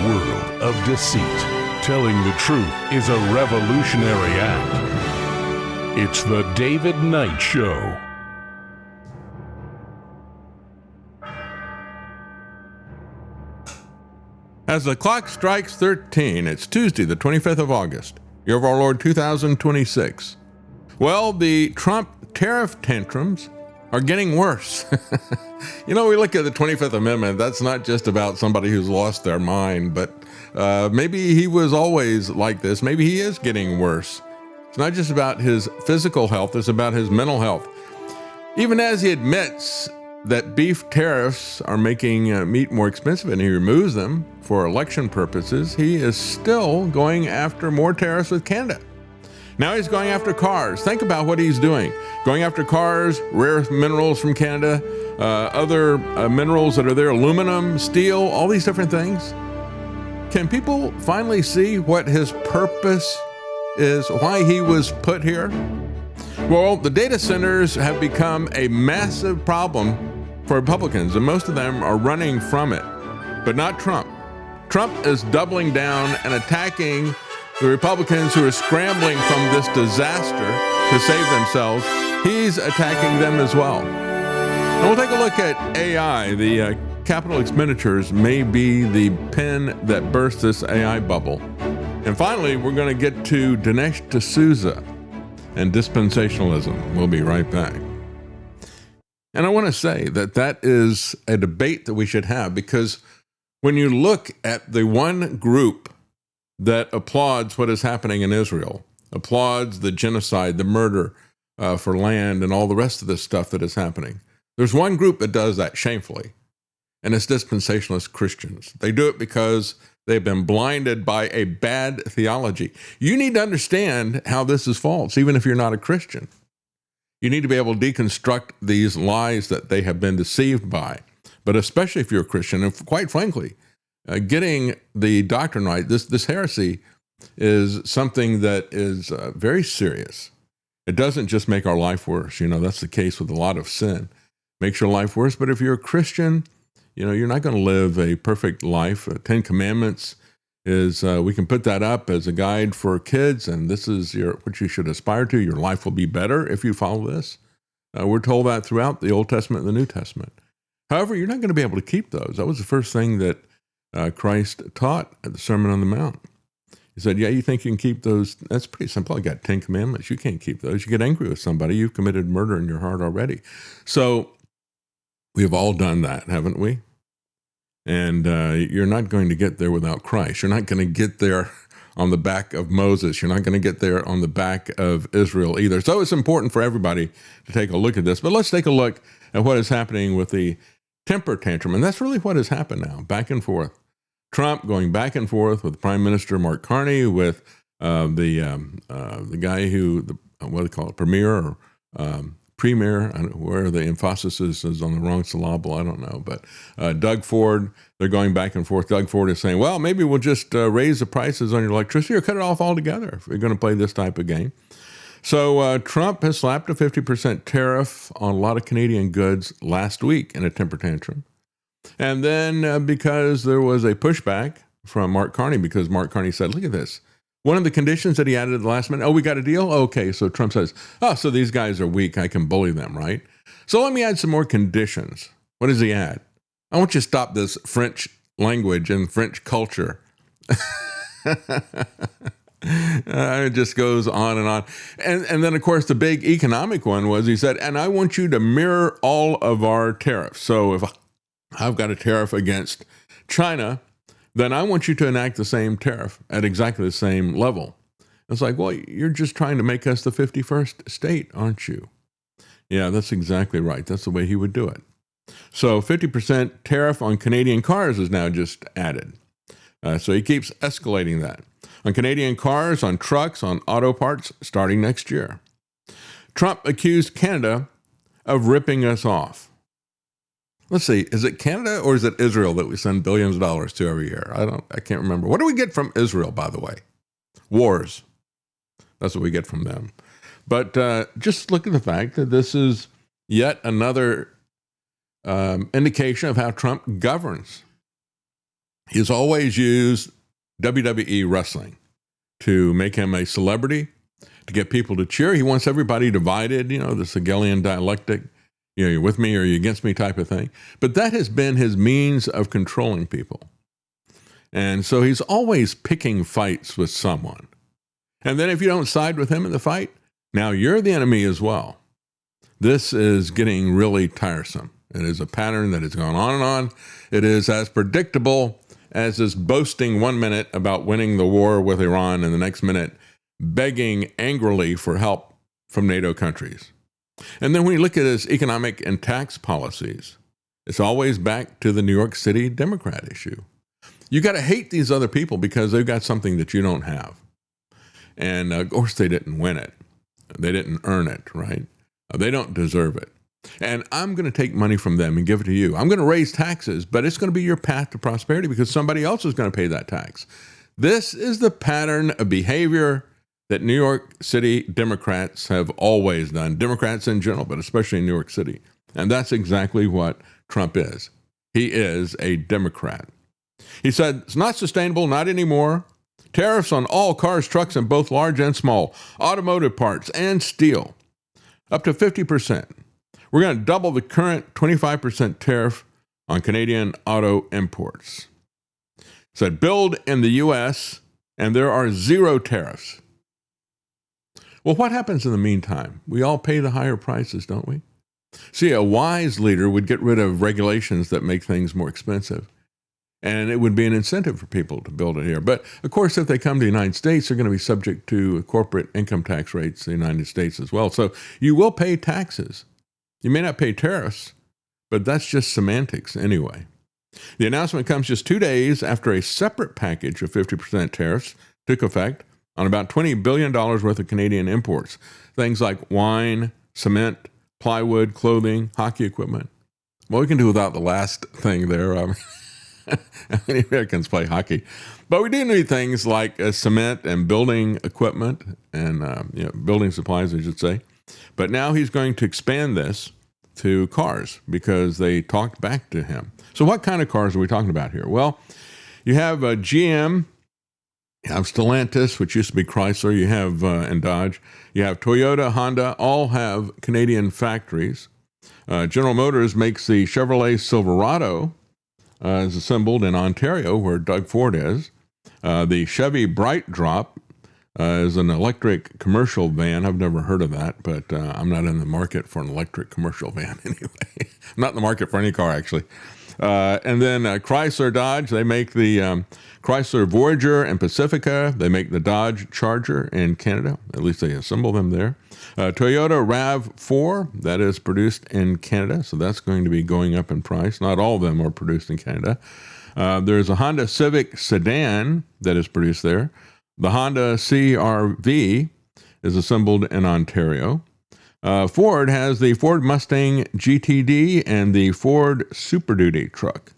world of deceit, telling the truth is a revolutionary act. It's the David Knight Show. As the clock strikes 13, it's Tuesday, the 25th of August, year of our Lord 2026. Well, the Trump tariff tantrums are getting worse. You know, we look at the 25th Amendment, that's not just about somebody who's lost their mind, but maybe he was always like this. Maybe he is getting worse. It's not just about his physical health, it's about his mental health. Even as he admits that beef tariffs are making meat more expensive and he removes them for election purposes, he is still going after more tariffs with Canada. Now he's going after cars. Think about what he's doing. Going after cars, rare earth minerals from Canada, other minerals that are there, aluminum, steel, all these different things. Can people finally see what his purpose is, why he was put here? Well, the data centers have become a massive problem for Republicans, and most of them are running from it, but not Trump. Trump is doubling down and attacking the Republicans who are scrambling from this disaster to save themselves. He's attacking them as well. And we'll take a look at AI. The capital expenditures may be the pin that burst this AI bubble. And finally, we're going to get to Dinesh D'Souza and dispensationalism. We'll be right back. And I want to say that that is a debate that we should have, because when you look at the one group that applauds what is happening in Israel, applauds the genocide, the murder for land, and all the rest of this stuff that is happening, there's one group that does that shamefully, and it's dispensationalist Christians. They do it because they've been blinded by a bad theology. You need to understand how this is false, even if you're not a Christian. You need to be able to deconstruct these lies that they have been deceived by. But especially if you're a Christian, and quite frankly, getting the doctrine right, this heresy is something that is very serious. It doesn't just make our life worse. You know, that's the case with a lot of sin. Makes your life worse. But if you're a Christian, you know, you're not going to live a perfect life. 10 Commandments is, we can put that up as a guide for kids, and this is what you should aspire to. Your life will be better if you follow this. We're told that throughout the Old Testament and the New Testament. However, you're not going to be able to keep those. That was the first thing that Christ taught at the Sermon on the Mount. He said, yeah, you think you can keep those? That's pretty simple. I got 10 commandments. You can't keep those. You get angry with somebody, you've committed murder in your heart already. So we've all done that, haven't we? And you're not going to get there without Christ. You're not going to get there on the back of Moses. You're not going to get there on the back of Israel either. So it's important for everybody to take a look at this. But let's take a look at what is happening with the temper tantrum. And that's really what has happened now, back and forth. Trump going back and forth with Prime Minister Mark Carney, with the guy who, what do they call it, premier, where the emphasis is on the wrong syllable, I don't know. But Doug Ford, they're going back and forth. Doug Ford is saying, well, maybe we'll just raise the prices on your electricity or cut it off altogether if we're going to play this type of game. So Trump has slapped a 50% tariff on a lot of Canadian goods last week in a temper tantrum. And then because there was a pushback from Mark Carney, because Mark Carney said, look at this. One of the conditions that he added at the last minute, we got a deal? Okay, so Trump says, so these guys are weak. I can bully them, right? So let me add some more conditions. What does he add? I want you to stop this French language and French culture. It just goes on and on. And then, of course, the big economic one was he said, and I want you to mirror all of our tariffs. So if I've got a tariff against China, then I want you to enact the same tariff at exactly the same level. It's like, well, you're just trying to make us the 51st state, aren't you? Yeah, that's exactly right. That's the way he would do it. So 50% tariff on Canadian cars is now just added. So he keeps escalating that. On Canadian cars, on trucks, on auto parts, starting next year. Trump accused Canada of ripping us off. Let's see, is it Canada or is it Israel that we send billions of dollars to every year? I can't remember. What do we get from Israel, by the way? Wars. That's what we get from them. But just look at the fact that this is yet another indication of how Trump governs. He's always used WWE wrestling to make him a celebrity, to get people to cheer. He wants everybody divided, the Hegelian dialectic, you're with me or you're against me type of thing. But that has been his means of controlling people. And so he's always picking fights with someone. And then if you don't side with him in the fight, now you're the enemy as well. This is getting really tiresome. It is a pattern that has gone on and on. It is as predictable as this boasting 1 minute about winning the war with Iran and the next minute begging angrily for help from NATO countries. And then when you look at his economic and tax policies, it's always back to the New York City Democrat issue. You got to hate these other people because they've got something that you don't have. And of course, they didn't win it. They didn't earn it, right? They don't deserve it. And I'm going to take money from them and give it to you. I'm going to raise taxes, but it's going to be your path to prosperity because somebody else is going to pay that tax. This is the pattern of behavior that New York City Democrats have always done. Democrats in general, but especially in New York City. And that's exactly what Trump is. He is a Democrat. He said, it's not sustainable, not anymore. Tariffs on all cars, trucks, and both large and small, automotive parts, and steel, up to 50%. We're going to double the current 25% tariff on Canadian auto imports. Said, build in the U.S., and there are zero tariffs. Well, what happens in the meantime? We all pay the higher prices, don't we? See, a wise leader would get rid of regulations that make things more expensive. And it would be an incentive for people to build it here. But, of course, if they come to the United States, they're going to be subject to corporate income tax rates in the United States as well. So you will pay taxes. You may not pay tariffs, but that's just semantics anyway. The announcement comes just 2 days after a separate package of 50% tariffs took effect on about $20 billion worth of Canadian imports. Things like wine, cement, plywood, clothing, hockey equipment. Well, we can do without the last thing there. Many Americans play hockey. But we do need things like cement and building equipment and building supplies, I should say. But now he's going to expand this to cars because they talked back to him. So what kind of cars are we talking about here? Well, you have GM, you have Stellantis, which used to be Chrysler, you have and Dodge, you have Toyota, Honda, all have Canadian factories. General Motors makes the Chevrolet Silverado, is assembled in Ontario, where Doug Ford is. The Chevy Bright Drop is an electric commercial van. I've never heard of that, but I'm not in the market for an electric commercial van anyway. I'm not in the market for any car, actually. And then Chrysler Dodge, they make the Chrysler Voyager and Pacifica. They make the Dodge Charger in Canada. At least they assemble them there. Toyota RAV4, that is produced in Canada. So that's going to be going up in price. Not all of them are produced in Canada. There's a Honda Civic sedan that is produced there. The Honda CR-V is assembled in Ontario. Ford has the Ford Mustang GTD and the Ford Super Duty truck.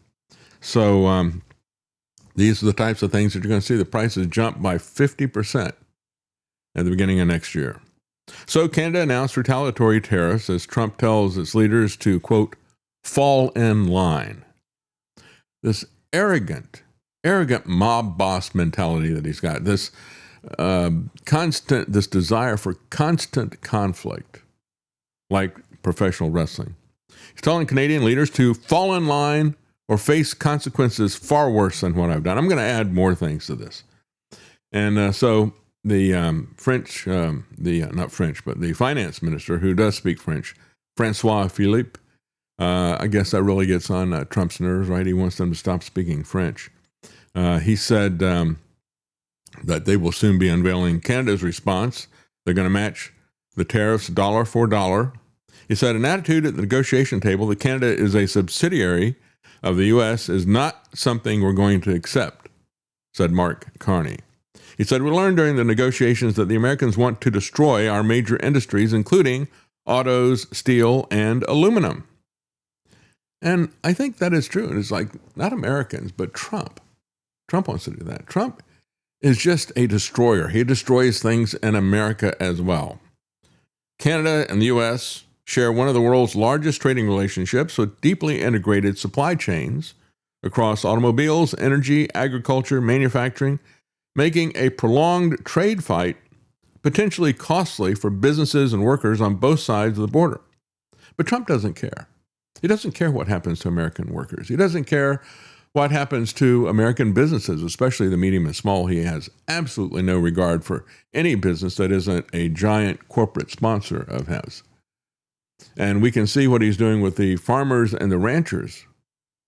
So these are the types of things that you're going to see the prices jump by 50% at the beginning of next year. So Canada announced retaliatory tariffs as Trump tells its leaders to, quote, fall in line. This arrogant mob boss mentality that he's got, this desire for constant conflict, like professional wrestling. He's telling Canadian leaders to fall in line or face consequences far worse than what I've done. I'm going to add more things to this. And so the the finance minister, who does speak French, Francois Philippe, I guess that really gets on Trump's nerves, right? He wants them to stop speaking French. He said that they will soon be unveiling Canada's response. They're going to match the tariffs dollar for dollar. He said an attitude at the negotiation table that Canada is a subsidiary of the U.S. is not something we're going to accept, said Mark Carney. He said, we learned during the negotiations that the Americans want to destroy our major industries, including autos, steel, and aluminum. And I think that is true. It's like not Americans, but Trump. Trump wants to do that. Trump is just a destroyer. He destroys things in America as well. Canada and the U.S. share one of the world's largest trading relationships with deeply integrated supply chains across automobiles, energy, agriculture, manufacturing, making a prolonged trade fight potentially costly for businesses and workers on both sides of the border. But Trump doesn't care. He doesn't care what happens to American workers. He doesn't care what happens to American businesses, especially the medium and small. He has absolutely no regard for any business that isn't a giant corporate sponsor of his. And we can see what he's doing with the farmers and the ranchers,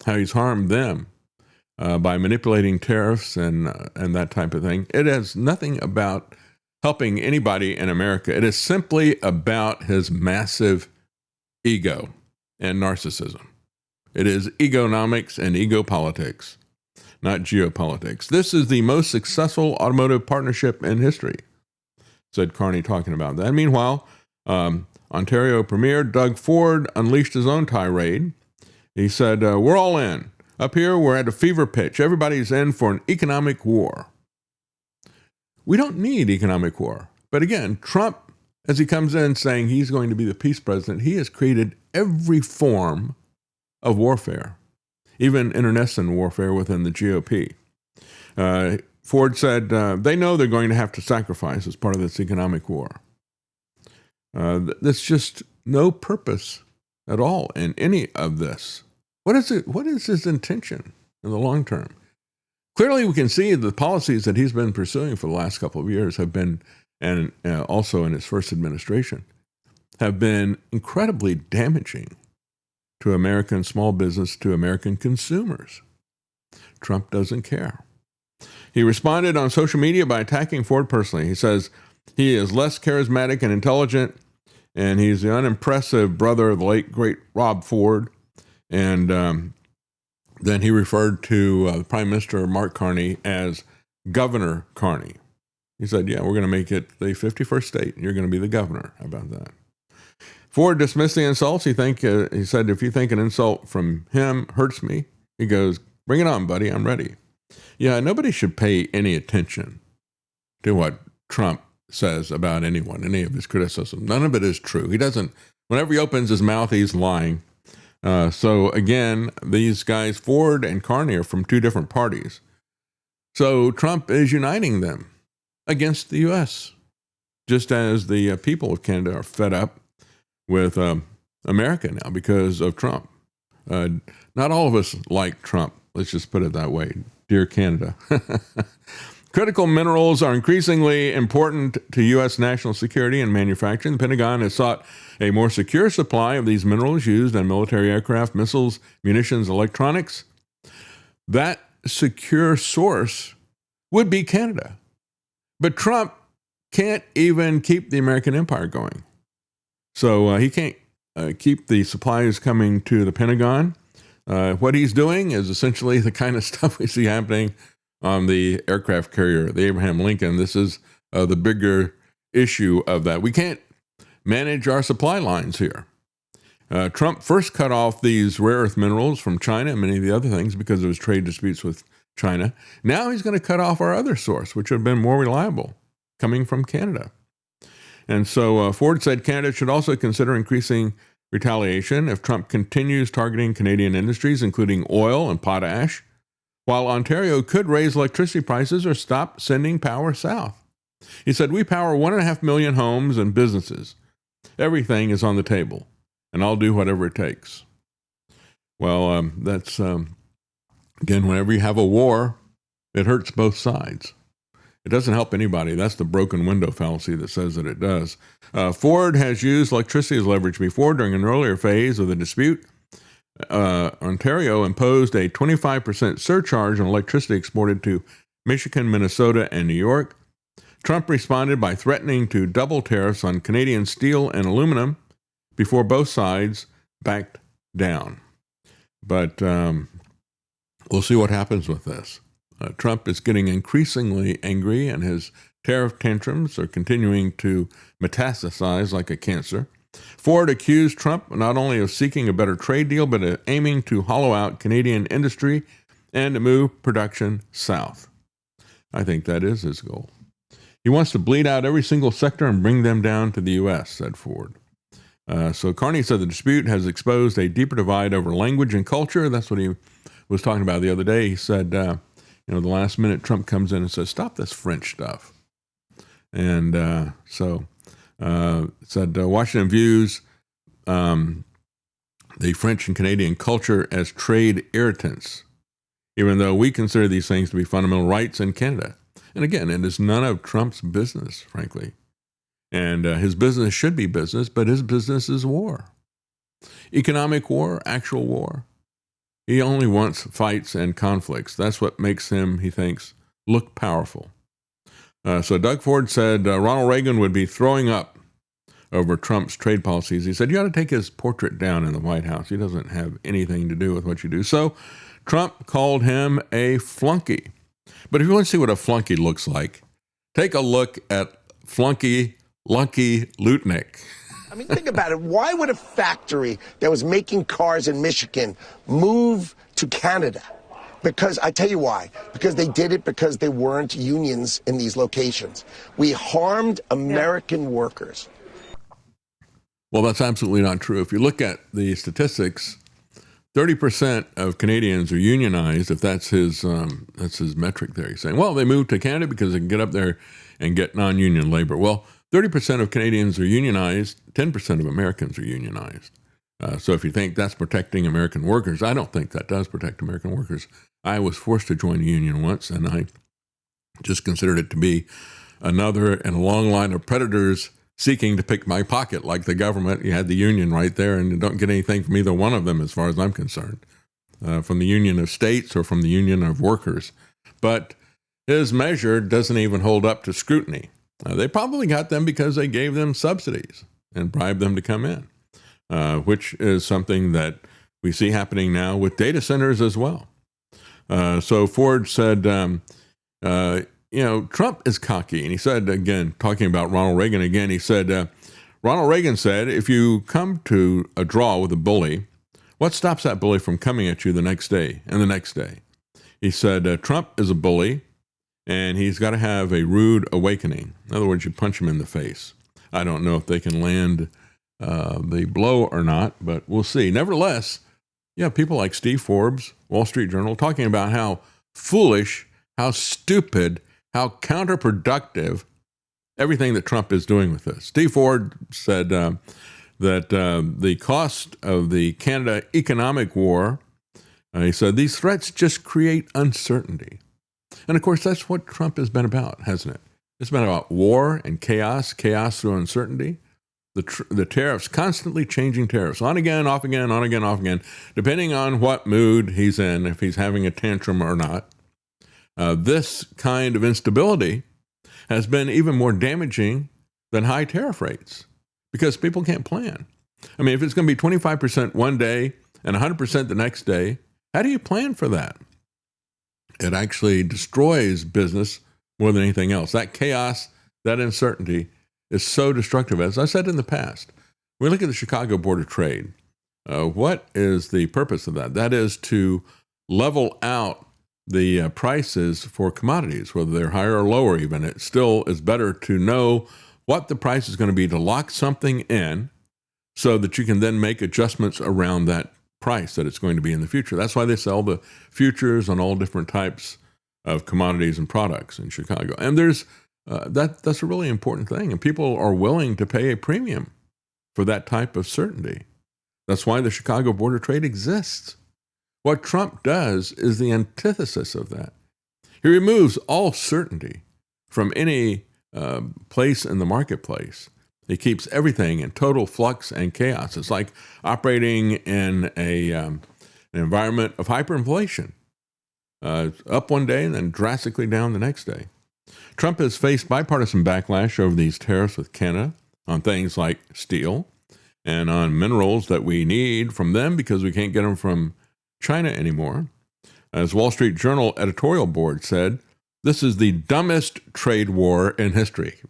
how he's harmed them by manipulating tariffs and that type of thing. It has nothing about helping anybody in America. It is simply about his massive ego and narcissism. It is egonomics and ego politics, not geopolitics. This is the most successful automotive partnership in history, said Carney, talking about that. Meanwhile, Ontario Premier Doug Ford unleashed his own tirade. He said, we're all in. Up here, we're at a fever pitch. Everybody's in for an economic war. We don't need economic war. But again, Trump, as he comes in saying he's going to be the peace president, he has created every form of warfare, even internecine warfare within the GOP. Ford said they know they're going to have to sacrifice as part of this economic war. There's just no purpose at all in any of this. What is it? What is his intention in the long term? Clearly, we can see the policies that he's been pursuing for the last couple of years have been, and also in his first administration, have been incredibly damaging to American small business, to American consumers. Trump doesn't care. He responded on social media by attacking Ford personally. He says he is less charismatic and intelligent, and he's the unimpressive brother of the late, great Rob Ford. And then he referred to Prime Minister Mark Carney as Governor Carney. He said, yeah, we're going to make it the 51st state, and you're going to be the governor. How about that? Ford dismissed the insults. He said, if you think an insult from him hurts me, he goes, bring it on, buddy. I'm ready. Yeah, nobody should pay any attention to what Trump says about anyone, any of his criticism. None of it is true. He doesn't, whenever he opens his mouth, he's lying. So again, these guys, Ford and Carney, are from two different parties. So Trump is uniting them against the U.S., just as the people of Canada are fed up with America now because of Trump. Not all of us like Trump. Let's just put it that way. Dear Canada. Critical minerals are increasingly important to U.S. national security and manufacturing. The Pentagon has sought a more secure supply of these minerals used in military aircraft, missiles, munitions, electronics. That secure source would be Canada. But Trump can't even keep the American empire going. So he can't keep the supplies coming to the Pentagon. What he's doing is essentially the kind of stuff we see happening on the aircraft carrier, the Abraham Lincoln. This is the bigger issue of that. We can't manage our supply lines here. Trump first cut off these rare earth minerals from China and many of the other things because of his trade disputes with China. Now he's going to cut off our other source, which would have been more reliable, coming from Canada. And so Ford said Canada should also consider increasing retaliation if Trump continues targeting Canadian industries, including oil and potash, while Ontario could raise electricity prices or stop sending power south. He said, we power 1.5 million homes and businesses. Everything is on the table, and I'll do whatever it takes. Well, that's, again, whenever you have a war, it hurts both sides. It doesn't help anybody. That's the broken window fallacy that says that it does. Ford has used electricity as leverage before. During an earlier phase of the dispute, Ontario imposed a 25% surcharge on electricity exported to Michigan, Minnesota, and New York. Trump responded by threatening to double tariffs on Canadian steel and aluminum before both sides backed down. But we'll see what happens with this. Trump is getting increasingly angry, and his tariff tantrums are continuing to metastasize like a cancer. Ford accused Trump not only of seeking a better trade deal, but of aiming to hollow out Canadian industry and to move production south. I think that is his goal. He wants to bleed out every single sector and bring them down to the U.S., said Ford. So Carney said the dispute has exposed a deeper divide over language and culture. That's what he was talking about the other day. He said, the last minute Trump comes in and says, stop this French stuff. And said Washington views the French and Canadian culture as trade irritants, even though we consider these things to be fundamental rights in Canada. And again, it is none of Trump's business, frankly. And his business should be business, but his business is war. Economic war, actual war. He only wants fights and conflicts. That's what makes him, he thinks, look powerful. So Doug Ford said Ronald Reagan would be throwing up over Trump's trade policies. He said, you ought to take his portrait down in the White House. He doesn't have anything to do with what you do. So Trump called him a flunky. But if you want to see what a flunky looks like, take a look at Flunky Lunky Lutnick. I mean, think about it. Why would a factory that was making cars in Michigan move to Canada? Because I tell you why. Because they did it because there weren't unions in these locations. We harmed American workers. Well, that's absolutely not true. If you look at the statistics, 30% of Canadians are unionized, if that's his metric there. He's saying, well, they moved to Canada because they can get up there and get non-union labor. Well, 30% of Canadians are unionized, 10% of Americans are unionized. So if you think that's protecting American workers, I don't think that does protect American workers. I was forced to join a union once, and I just considered it to be another in a long line of predators seeking to pick my pocket, like the government. You had the union right there, and you don't get anything from either one of them as far as I'm concerned, from the union of states or from the union of workers. But his measure doesn't even hold up to scrutiny. They probably got them because they gave them subsidies and bribed them to come in, which is something that we see happening now with data centers as well. So Ford said, Trump is cocky. And he said, again, talking about Ronald Reagan again, he said, Ronald Reagan said, if you come to a draw with a bully, what stops that bully from coming at you the next day and the next day? He said, Trump is a bully, and he's got to have a rude awakening. In other words, you punch him in the face. I don't know if they can land the blow or not, but we'll see. Nevertheless, people like Steve Forbes, Wall Street Journal, talking about how foolish, how stupid, how counterproductive everything that Trump is doing with this. Steve Ford said that the cost of the Canada economic war, he said, these threats just create uncertainty. And of course, that's what Trump has been about, hasn't it? It's been about war and chaos through uncertainty. The tariffs, constantly changing tariffs, on again, off again, on again, off again, depending on what mood he's in, if he's having a tantrum or not. This kind of instability has been even more damaging than high tariff rates because people can't plan. I mean, if it's going to be 25% one day and 100% the next day, how do you plan for that? It actually destroys business more than anything else. That chaos, that uncertainty is so destructive. As I said in the past, we look at the Chicago Board of Trade. What is the purpose of that? That is to level out the prices for commodities, whether they're higher or lower even. It still is better to know what the price is going to be to lock something in so that you can then make adjustments around that price that it's going to be in the future. That's why they sell the futures on all different types of commodities and products in Chicago. And there's that's a really important thing. And people are willing to pay a premium for that type of certainty. That's why the Chicago Board of Trade exists. What Trump does is the antithesis of that. He removes all certainty from any place in the marketplace. He keeps everything in total flux and chaos. It's like operating in an environment of hyperinflation. Up one day and then drastically down the next day. Trump has faced bipartisan backlash over these tariffs with Canada on things like steel and on minerals that we need from them because we can't get them from China anymore. As Wall Street Journal editorial board said, this is the dumbest trade war in history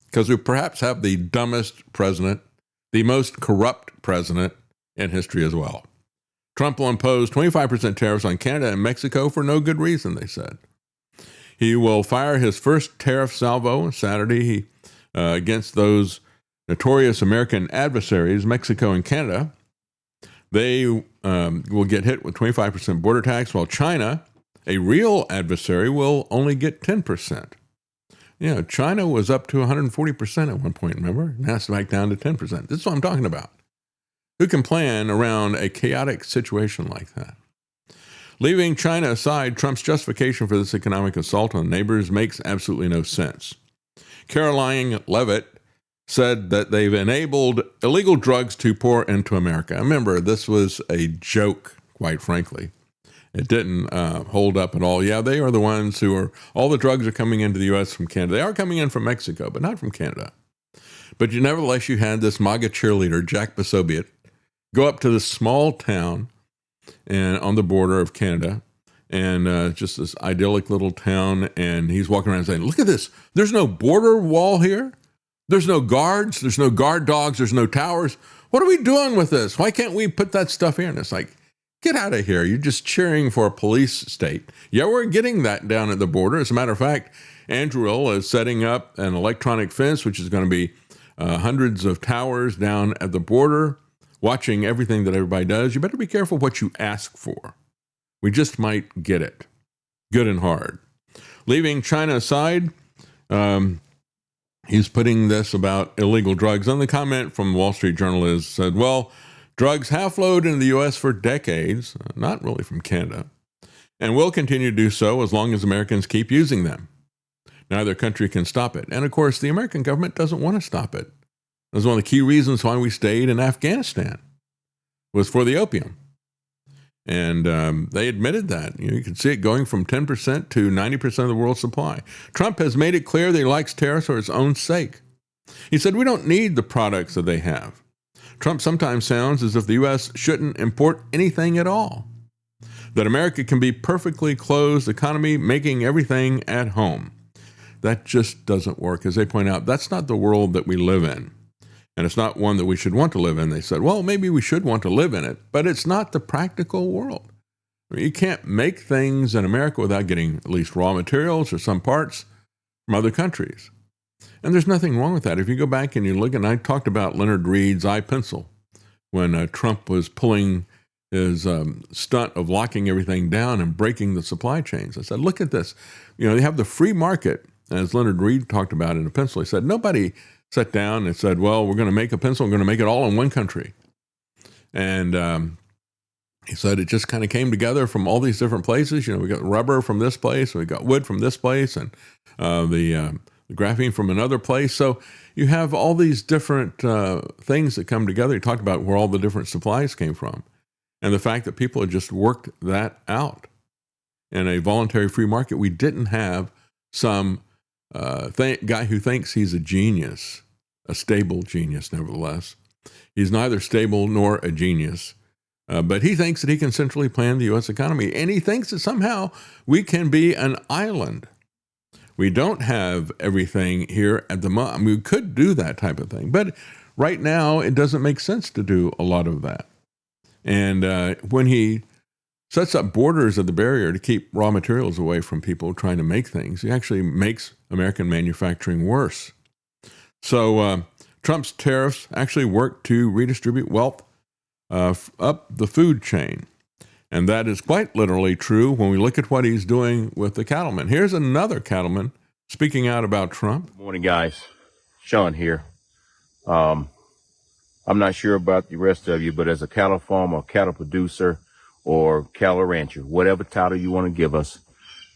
because we perhaps have the dumbest president, the most corrupt president in history as well. Trump will impose 25% tariffs on Canada and Mexico for no good reason, they said. He will fire his first tariff salvo on Saturday against those notorious American adversaries, Mexico and Canada. They will get hit with 25% border tax, while China, a real adversary, will only get 10%. You know, China was up to 140% at one point, remember? Now it's back down to 10%. This is what I'm talking about. Who can plan around a chaotic situation like that? Leaving China aside, Trump's justification for this economic assault on neighbors makes absolutely no sense. Caroline Leavitt said that they've enabled illegal drugs to pour into America. Remember, this was a joke, quite frankly. It didn't hold up at all. Yeah, they are the ones who are, all the drugs are coming into the U.S. from Canada. They are coming in from Mexico, but not from Canada. But nevertheless, you had this MAGA cheerleader, Jack Posobiec, go up to this small town and on the border of Canada, and just this idyllic little town, and he's walking around saying, look at this. There's no border wall here. There's no guards. There's no guard dogs. There's no towers. What are we doing with this? Why can't we put that stuff here? And it's like, get out of here. You're just cheering for a police state. Yeah, we're getting that down at the border. As a matter of fact, Andrew is setting up an electronic fence, which is going to be hundreds of towers down at the border, watching everything that everybody does. You better be careful what you ask for. We just might get it. Good and hard. Leaving China aside, he's putting this about illegal drugs. And the comment from the Wall Street Journal is said, well, drugs have flowed into the U.S. for decades, not really from Canada, and will continue to do so as long as Americans keep using them. Neither country can stop it. And of course, the American government doesn't want to stop it. That's one of the key reasons why we stayed in Afghanistan, was for the opium. And they admitted that. You can see it going from 10% to 90% of the world's supply. Trump has made it clear that he likes tariffs for his own sake. He said, we don't need the products that they have. Trump sometimes sounds as if the U.S. shouldn't import anything at all, that America can be perfectly closed economy, making everything at home. That just doesn't work. As they point out, that's not the world that we live in. And it's not one that we should want to live in. They said, well, maybe we should want to live in it, but it's not the practical world. I mean, you can't make things in America without getting at least raw materials or some parts from other countries. And there's nothing wrong with that. If you go back and you look, and I talked about Leonard Reed's iPencil when Trump was pulling his stunt of locking everything down and breaking the supply chains. I said, look at this. You know, they have the free market, as Leonard Reed talked about in a pencil. He said, nobody sat down and said, well, we're going to make a pencil, we're going to make it all in one country. And he said it just kind of came together from all these different places. You know, we got rubber from this place, we got wood from this place, and the graphene from another place. So you have all these different things that come together. He talked about where all the different supplies came from, and the fact that people had just worked that out in a voluntary free market. We didn't have some guy who thinks he's a genius, a stable genius, nevertheless. He's neither stable nor a genius, but he thinks that he can centrally plan the U.S. economy, and he thinks that somehow we can be an island. We don't have everything here at the moment. I mean, we could do that type of thing, but right now it doesn't make sense to do a lot of that. And when he sets up borders at the barrier to keep raw materials away from people trying to make things, he actually makes American manufacturing worse. So Trump's tariffs actually work to redistribute wealth up the food chain. And that is quite literally true when we look at what he's doing with the cattlemen. Here's another cattleman speaking out about Trump. Good morning, guys. Sean here. I'm not sure about the rest of you, but as a cattle farmer, cattle producer, or cattle rancher, whatever title you want to give us,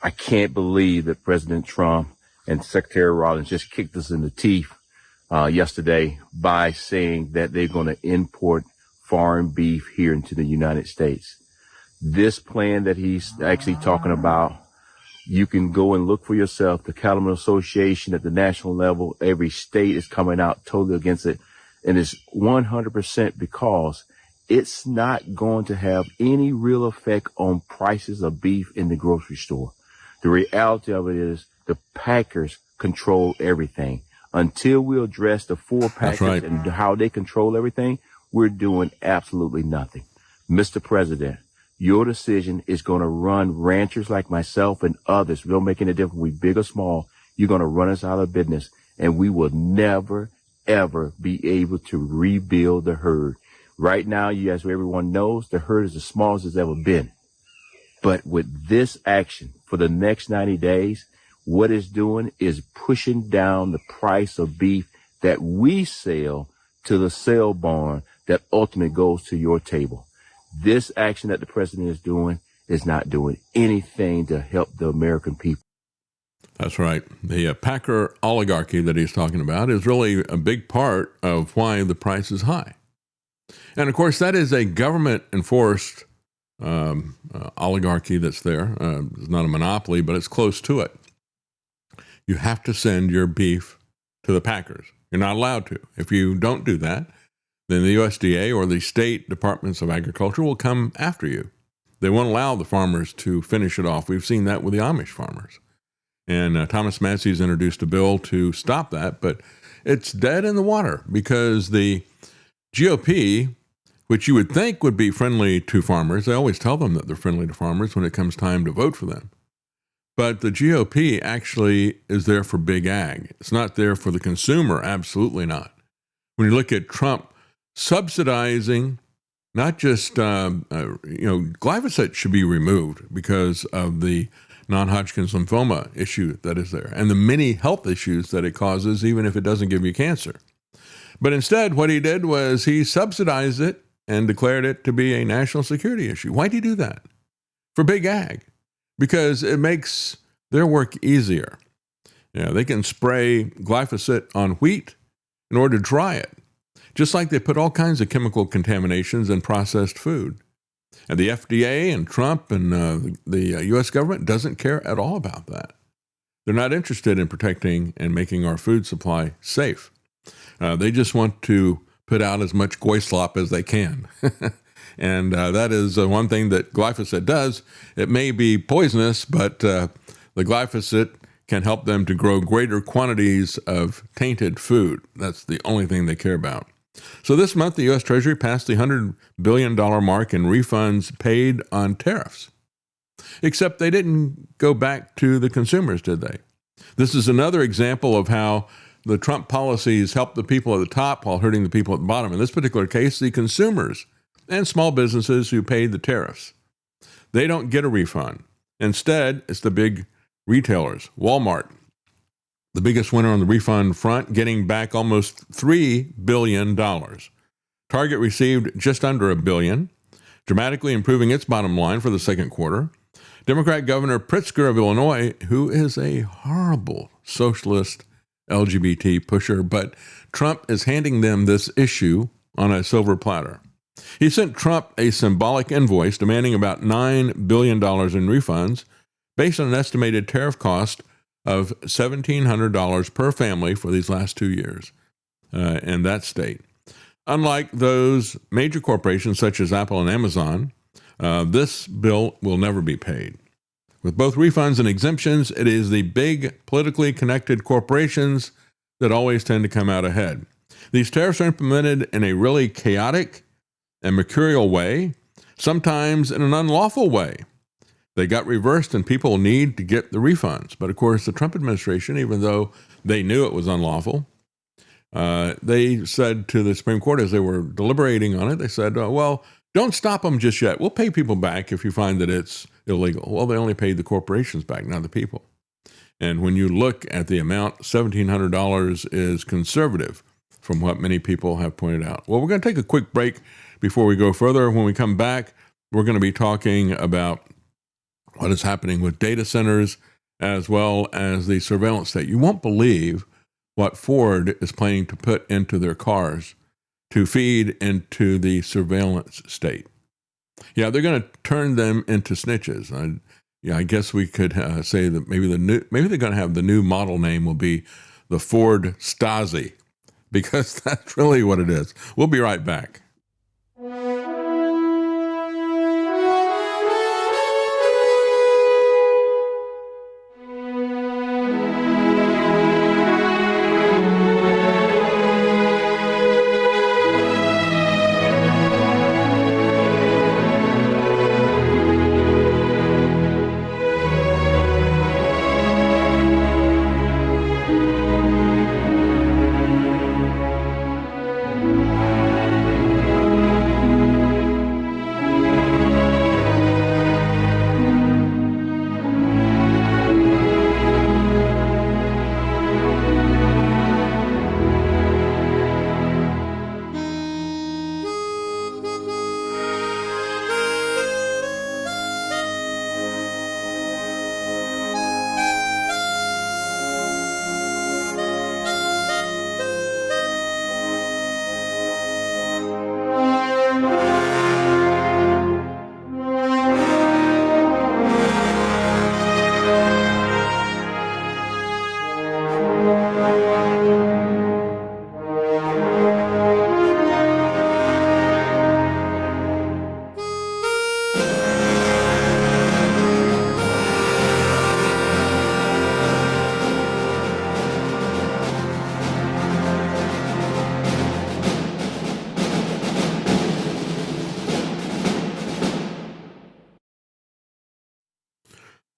I can't believe that President Trump and Secretary Rollins just kicked us in the teeth yesterday by saying that they're going to import foreign beef here into the United States. This plan that he's actually talking about, you can go and look for yourself. The Cattlemen Association at the national level, every state is coming out totally against it. And it's 100% because it's not going to have any real effect on prices of beef in the grocery store. The reality of it is the packers control everything. Until we address the four packers and how they control everything, we're doing absolutely nothing. Mr. President, your decision is going to run ranchers like myself and others. We don't make any difference. We big or small. You're going to run us out of business, and we will never, ever be able to rebuild the herd. Right now, as everyone knows, the herd is the smallest it's ever been. But with this action for the next 90 days, what it's doing is pushing down the price of beef that we sell to the sale barn that ultimately goes to your table. This action that the president is doing is not doing anything to help the American people. That's right. The Packer oligarchy that he's talking about is really a big part of why the price is high. And of course, that is a government-enforced oligarchy that's there. It's not a monopoly, but it's close to it. You have to send your beef to the packers. You're not allowed to. If you don't do that, then the USDA or the state departments of agriculture will come after you. They won't allow the farmers to finish it off. We've seen that with the Amish farmers. And Thomas Massey's introduced a bill to stop that, but it's dead in the water because the GOP, which you would think would be friendly to farmers, they always tell them that they're friendly to farmers when it comes time to vote for them. But the GOP actually is there for big ag. It's not there for the consumer, absolutely not. When you look at Trump subsidizing, not just, glyphosate should be removed because of the non-Hodgkin's lymphoma issue that is there and the many health issues that it causes, even if it doesn't give you cancer. But instead, what he did was he subsidized it and declared it to be a national security issue. Why did he do that? For big ag. Because it makes their work easier. They can spray glyphosate on wheat in order to dry it, just like they put all kinds of chemical contaminations in processed food. And the FDA and Trump and the U.S. government doesn't care at all about that. They're not interested in protecting and making our food supply safe. They just want to put out as much goy slop as they can. And that is one thing that glyphosate does. It may be poisonous, but the glyphosate can help them to grow greater quantities of tainted food. That's the only thing they care about. So this month, the U.S. Treasury passed the $100 billion mark in refunds paid on tariffs. Except they didn't go back to the consumers, did they? This is another example of how the Trump policies help the people at the top while hurting the people at the bottom. In this particular case, the consumers and small businesses who paid the tariffs. They don't get a refund. Instead, it's the big retailers, Walmart, the biggest winner on the refund front, getting back almost $3 billion. Target received just under $1 billion, dramatically improving its bottom line for the second quarter. Democrat Governor Pritzker of Illinois, who is a horrible socialist LGBT pusher, but Trump is handing them this issue on a silver platter. He sent Trump a symbolic invoice demanding about $9 billion in refunds based on an estimated tariff cost of $1,700 per family for these last 2 years in that state. Unlike those major corporations such as Apple and Amazon, this bill will never be paid. With both refunds and exemptions, it is the big politically connected corporations that always tend to come out ahead. These tariffs are implemented in a really chaotic and mercurial way, sometimes in an unlawful way. They got reversed and people need to get the refunds. But of course, the Trump administration, even though they knew it was unlawful, they said to the Supreme Court as they were deliberating on it, they said, well, don't stop them just yet. We'll pay people back if you find that it's illegal. Well, they only paid the corporations back, not the people. And when you look at the amount, $1,700 is conservative from what many people have pointed out. Well, we're going to take a quick break before we go further. When we come back, we're going to be talking about what is happening with data centers as well as the surveillance state. You won't believe what Ford is planning to put into their cars to feed into the surveillance state. Yeah, they're going to turn them into snitches. I guess we could say that maybe they're going to have the new model name will be the Ford Stasi, because that's really what it is. We'll be right back.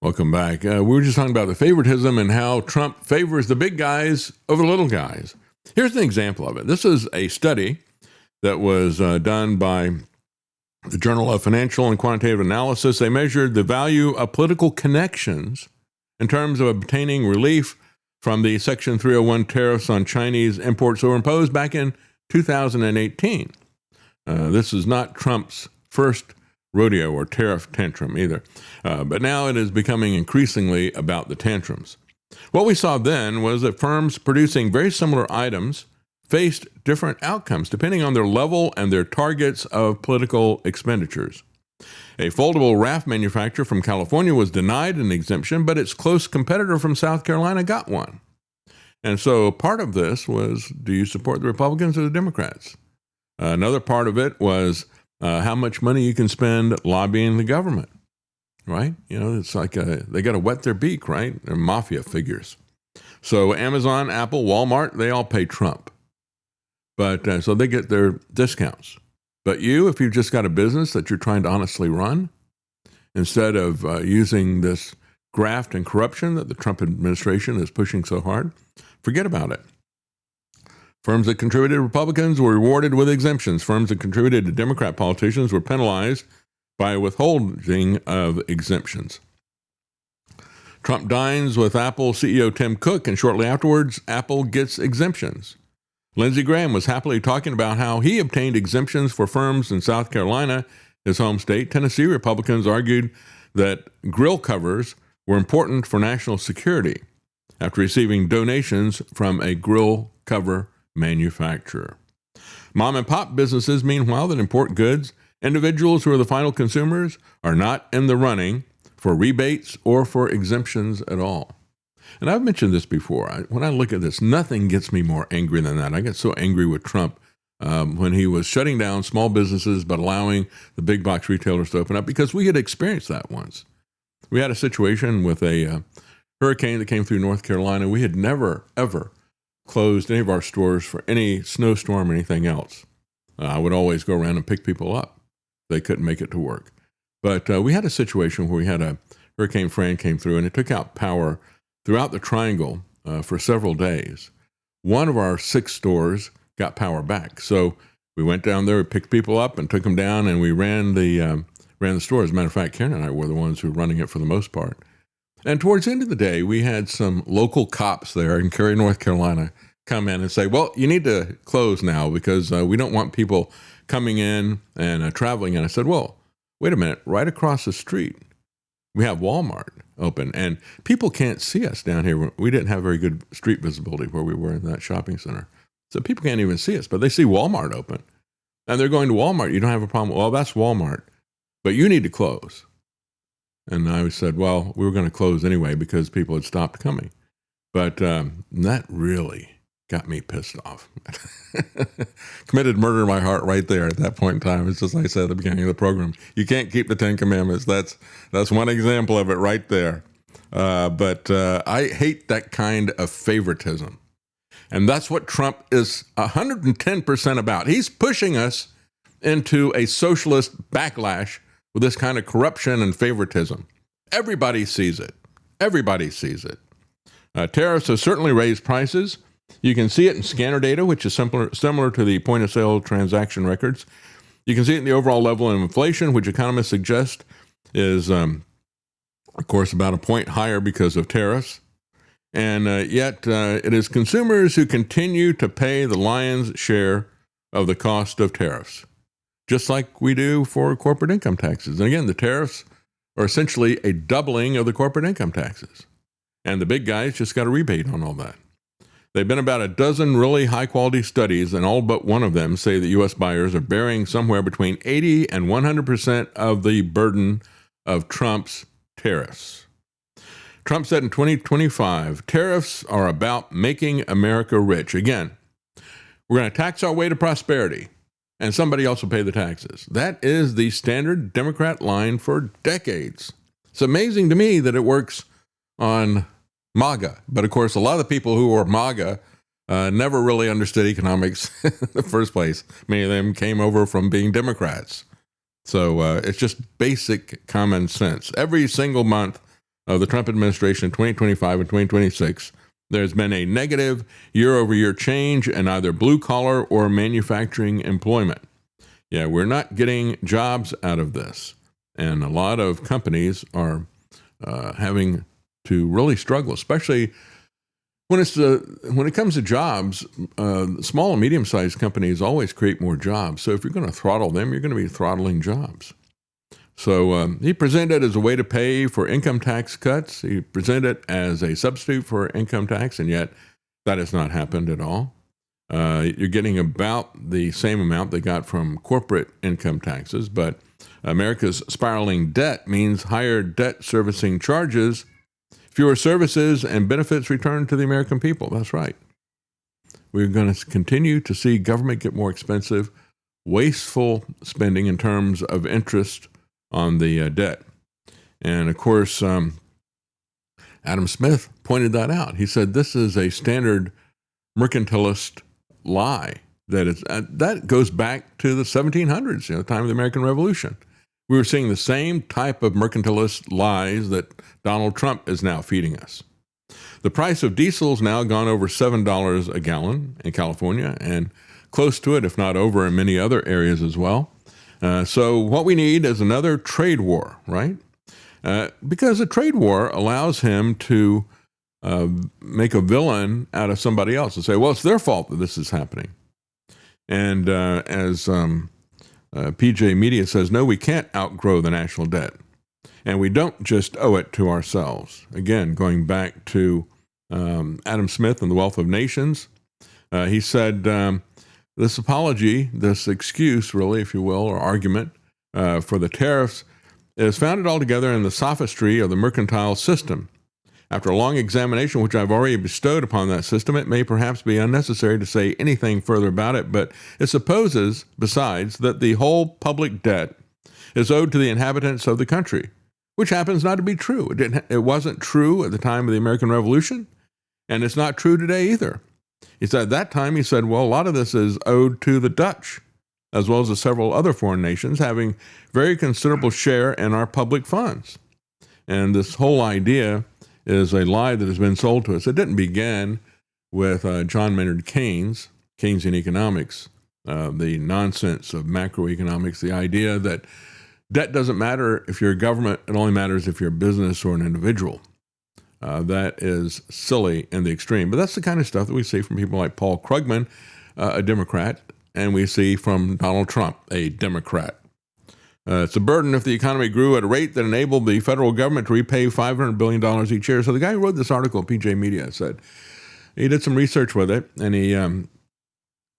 Welcome back. We were just talking about the favoritism and how Trump favors the big guys over the little guys. Here's an example of it. This is a study that was done by the Journal of Financial and Quantitative Analysis. They measured the value of political connections in terms of obtaining relief from the Section 301 tariffs on Chinese imports that were imposed back in 2018. This is not Trump's first rodeo or tariff tantrum either. But now it is becoming increasingly about the tantrums. What we saw then was that firms producing very similar items faced different outcomes depending on their level and their targets of political expenditures. A foldable raft manufacturer from California was denied an exemption, but its close competitor from South Carolina got one. And so part of this was, do you support the Republicans or the Democrats? Another part of it was how much money you can spend lobbying the government, right? You know, it's like they got to wet their beak, right? They're mafia figures. So Amazon, Apple, Walmart, they all pay Trump. But so they get their discounts. But you, if you've just got a business that you're trying to honestly run, instead of using this graft and corruption that the Trump administration is pushing so hard, forget about it. Firms that contributed to Republicans were rewarded with exemptions. Firms that contributed to Democrat politicians were penalized by withholding of exemptions. Trump dines with Apple CEO Tim Cook, and shortly afterwards, Apple gets exemptions. Lindsey Graham was happily talking about how he obtained exemptions for firms in South Carolina, his home state. Tennessee Republicans argued that grill covers were important for national security after receiving donations from a grill cover manufacturer. Mom and pop businesses, meanwhile, that import goods, individuals who are the final consumers, are not in the running for rebates or for exemptions at all. And I've mentioned this before. When I look at this, nothing gets me more angry than that. I get so angry with Trump when he was shutting down small businesses but allowing the big box retailers to open up, because we had experienced that once. We had a situation with a hurricane that came through North Carolina. We had never, ever closed any of our stores for any snowstorm or anything else. I would always go around and pick people up. They couldn't make it to work. But we had a situation where we had a Hurricane Fran came through, and it took out power throughout the triangle for several days. One of our 6 stores got power back. So we went down there, we picked people up and took them down, and we ran the store. As a matter of fact, Karen and I were the ones who were running it for the most part. And towards the end of the day, we had some local cops there in Cary, North Carolina, come in and say, well, you need to close now because we don't want people coming in and traveling. And I said, well, wait a minute, right across the street, we have Walmart open, and people can't see us down here. We didn't have very good street visibility where we were in that shopping center. So people can't even see us, but they see Walmart open. And they're going to Walmart. You don't have a problem. Well, that's Walmart, but you need to close. And I said, well, we were going to close anyway because people had stopped coming. But that really got me pissed off. Committed murder in my heart right there at that point in time. It's just like I said at the beginning of the program. You can't keep the 10 Commandments. That's one example of it right there. But I hate that kind of favoritism. And that's what Trump is 110% about. He's pushing us into a socialist backlash with this kind of corruption and favoritism. Everybody sees it. Everybody sees it. Tariffs have certainly raised prices. You can see it in scanner data, which is similar to the point-of-sale transaction records. You can see it in the overall level of inflation, which economists suggest is, of course, about a point higher because of tariffs. And yet it is consumers who continue to pay the lion's share of the cost of tariffs, just like we do for corporate income taxes. And again, the tariffs are essentially a doubling of the corporate income taxes. And the big guys just got a rebate on all that. They've been about a dozen really high-quality studies, and all but one of them say that U.S. buyers are bearing somewhere between 80 and 100% of the burden of Trump's tariffs. Trump said in 2025, tariffs are about making America rich. Again, we're going to tax our way to prosperity, and somebody else will pay the taxes. That is the standard Democrat line for decades. It's amazing to me that it works on MAGA. But of course, a lot of the people who were MAGA never really understood economics in the first place. Many of them came over from being Democrats. So it's just basic common sense. Every single month, of the Trump administration in 2025 and 2026, there's been a negative year-over-year change in either blue-collar or manufacturing employment. Yeah, we're not getting jobs out of this. And a lot of companies are having to really struggle, especially when it comes to jobs. Small and medium-sized companies always create more jobs. So if you're going to throttle them, you're going to be throttling jobs. So he presented it as a way to pay for income tax cuts. He presented it as a substitute for income tax, and yet that has not happened at all. You're getting about the same amount they got from corporate income taxes, but America's spiraling debt means higher debt servicing charges, fewer services and benefits returned to the American people. That's right. We're going to continue to see government get more expensive, wasteful spending in terms of interest on the debt. And of course, Adam Smith pointed that out. He said this is a standard mercantilist lie that goes back to the 1700s, the time of the American Revolution. We were seeing the same type of mercantilist lies that Donald Trump is now feeding us. The price of diesel has now gone over $7 a gallon in California, and close to it, if not over, in many other areas as well. So what we need is another trade war, right? Because a trade war allows him to make a villain out of somebody else and say, well, it's their fault that this is happening. And as PJ Media says, no, we can't outgrow the national debt. And we don't just owe it to ourselves. Again, going back to Adam Smith and the Wealth of Nations, he said this apology, this excuse, really, if you will, or argument for the tariffs is founded altogether in the sophistry of the mercantile system. After a long examination, which I've already bestowed upon that system, it may perhaps be unnecessary to say anything further about it, but it supposes, besides, that the whole public debt is owed to the inhabitants of the country, which happens not to be true. It wasn't true at the time of the American Revolution, and it's not true today either. He said at that time, he said, well, a lot of this is owed to the Dutch, as well as to several other foreign nations having very considerable share in our public funds. And this whole idea is a lie that has been sold to us. It didn't begin with John Maynard Keynes, Keynesian economics, the nonsense of macroeconomics, the idea that debt doesn't matter if you're a government, it only matters if you're a business or an individual. That is silly in the extreme. But that's the kind of stuff that we see from people like Paul Krugman, a Democrat, and we see from Donald Trump, a Democrat. It's a burden if the economy grew at a rate that enabled the federal government to repay $500 billion each year. So the guy who wrote this article, PJ Media, said he did some research with it, and he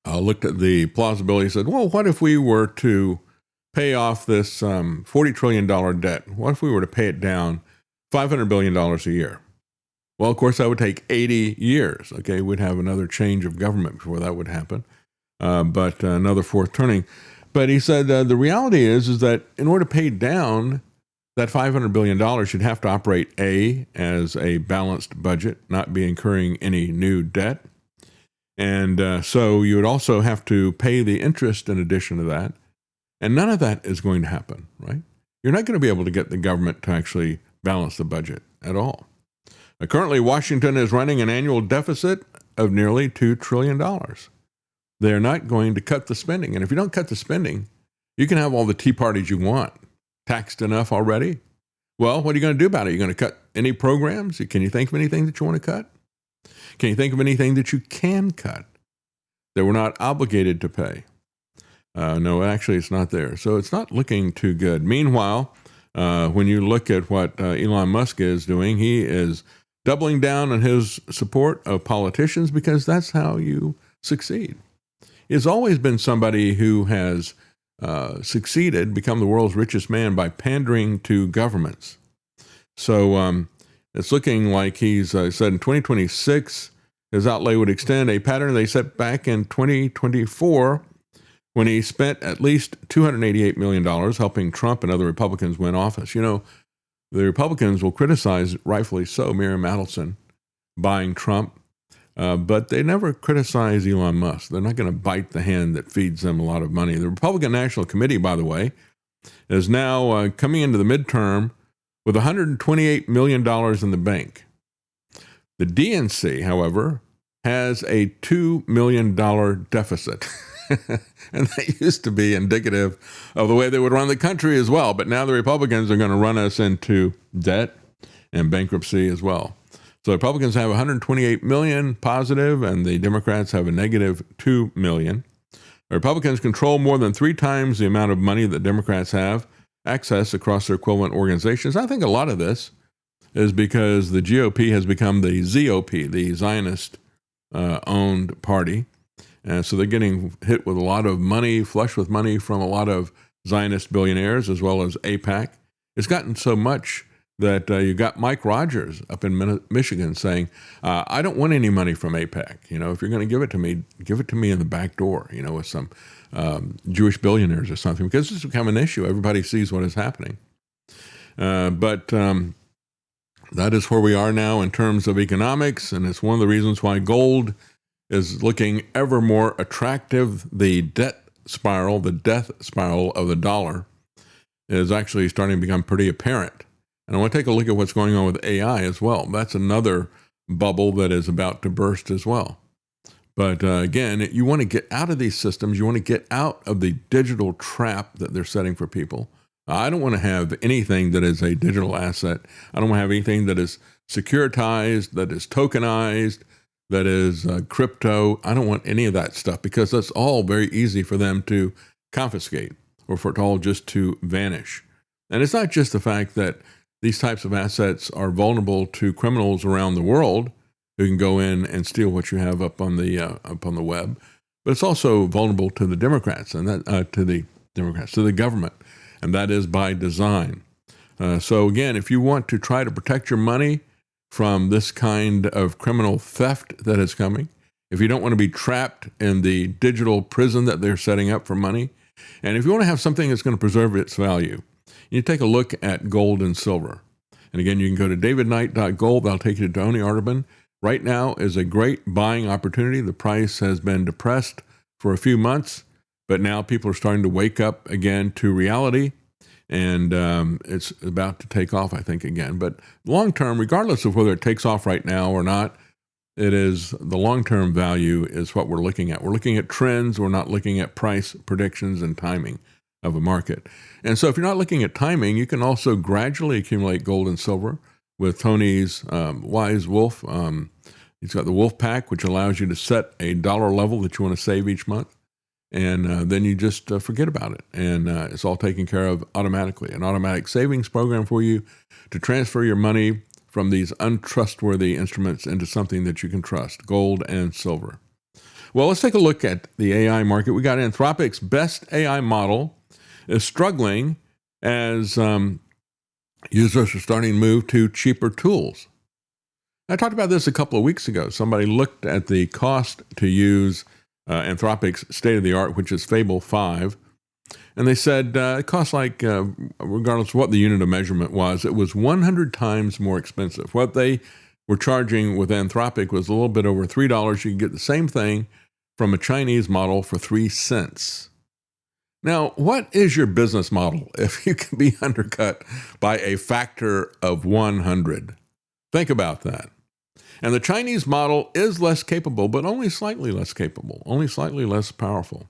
looked at the plausibility. He said, well, what if we were to pay off this $40 trillion debt? What if we were to pay it down $500 billion a year? Well, of course, that would take 80 years. Okay, we'd have another change of government before that would happen, but another fourth turning. But he said the reality is that in order to pay down that $500 billion, you'd have to operate as a balanced budget, not be incurring any new debt. And so you would also have to pay the interest in addition to that. And none of that is going to happen, right? You're not going to be able to get the government to actually balance the budget at all. Currently, Washington is running an annual deficit of nearly $2 trillion. They're not going to cut the spending. And if you don't cut the spending, you can have all the tea parties you want. Taxed enough already? Well, what are you going to do about it? Are you going to cut any programs? Can you think of anything that you want to cut? Can you think of anything that you can cut that we're not obligated to pay? No, actually, it's not there. So it's not looking too good. Meanwhile, when you look at what Elon Musk is doing, he is doubling down on his support of politicians because that's how you succeed. He's always been somebody who has succeeded, become the world's richest man by pandering to governments. So it's looking like he's said in 2026, his outlay would extend a pattern they set back in 2024 when he spent at least $288 million helping Trump and other Republicans win office. You know, the Republicans will criticize, rightfully so, Miriam Adelson buying Trump. But they never criticize Elon Musk. They're not going to bite the hand that feeds them a lot of money. The Republican National Committee, by the way, is now coming into the midterm with $128 million in the bank. The DNC, however, has a $2 million deficit. And that used to be indicative of the way they would run the country as well. But now the Republicans are going to run us into debt and bankruptcy as well. So the Republicans have 128 million positive, and the Democrats have a negative 2 million. The Republicans control more than 3 times the amount of money that Democrats have access across their equivalent organizations. I think a lot of this is because the GOP has become the ZOP, the Zionist owned party. And so they're getting hit with a lot of money, flush with money from a lot of Zionist billionaires, as well as AIPAC. It's gotten so much that you got Mike Rogers up in Michigan saying, I don't want any money from AIPAC. You know, if you're going to give it to me in the back door, you know, with some Jewish billionaires or something, because it's become an issue. Everybody sees what is happening. But that is where we are now in terms of economics, and it's one of the reasons why gold is looking ever more attractive. The death spiral of the dollar is actually starting to become pretty apparent. And I want to take a look at what's going on with AI as well. That's another bubble that is about to burst as well. But again, you want to get out of these systems. You want to get out of the digital trap that they're setting for people. I don't want to have anything that is a digital asset. I don't want to have anything that is securitized, that is tokenized, that is crypto. I don't want any of that stuff, because that's all very easy for them to confiscate, or for it all just to vanish. And it's not just the fact that these types of assets are vulnerable to criminals around the world who can go in and steal what you have up on the web, but it's also vulnerable to the Democrats and to the government, and that is by design. So again, if you want to try to protect your money from this kind of criminal theft that is coming, if you don't want to be trapped in the digital prison that they're setting up for money, and if you want to have something that's going to preserve its value, you take a look at gold and silver. And again, you can go to davidknight.gold. That'll take you to Tony Arterburn. Right now is a great buying opportunity. The price has been depressed for a few months, but now people are starting to wake up again to reality, and it's about to take off, I think, again. But long term, regardless of whether it takes off right now or not, it is the long-term value is what we're looking at. We're looking at trends. We're not looking at price predictions and timing of a market. And so if you're not looking at timing, you can also gradually accumulate gold and silver with Tony's Wise Wolf. He's got the Wolf Pack, which allows you to set a dollar level that you want to save each month. And then you just forget about it. And it's all taken care of automatically. An automatic savings program for you to transfer your money from these untrustworthy instruments into something that you can trust, gold and silver. Well, let's take a look at the AI market. We got Anthropic's best AI model is struggling as users are starting to move to cheaper tools. I talked about this a couple of weeks ago. Somebody looked at the cost to use Anthropic's state-of-the-art, which is Fable 5, and they said it costs like, regardless of what the unit of measurement was, it was 100 times more expensive. What they were charging with Anthropic was a little bit over $3. You can get the same thing from a Chinese model for 3 cents. Now, what is your business model if you can be undercut by a factor of 100? Think about that. And the Chinese model is less capable, but only slightly less capable, only slightly less powerful.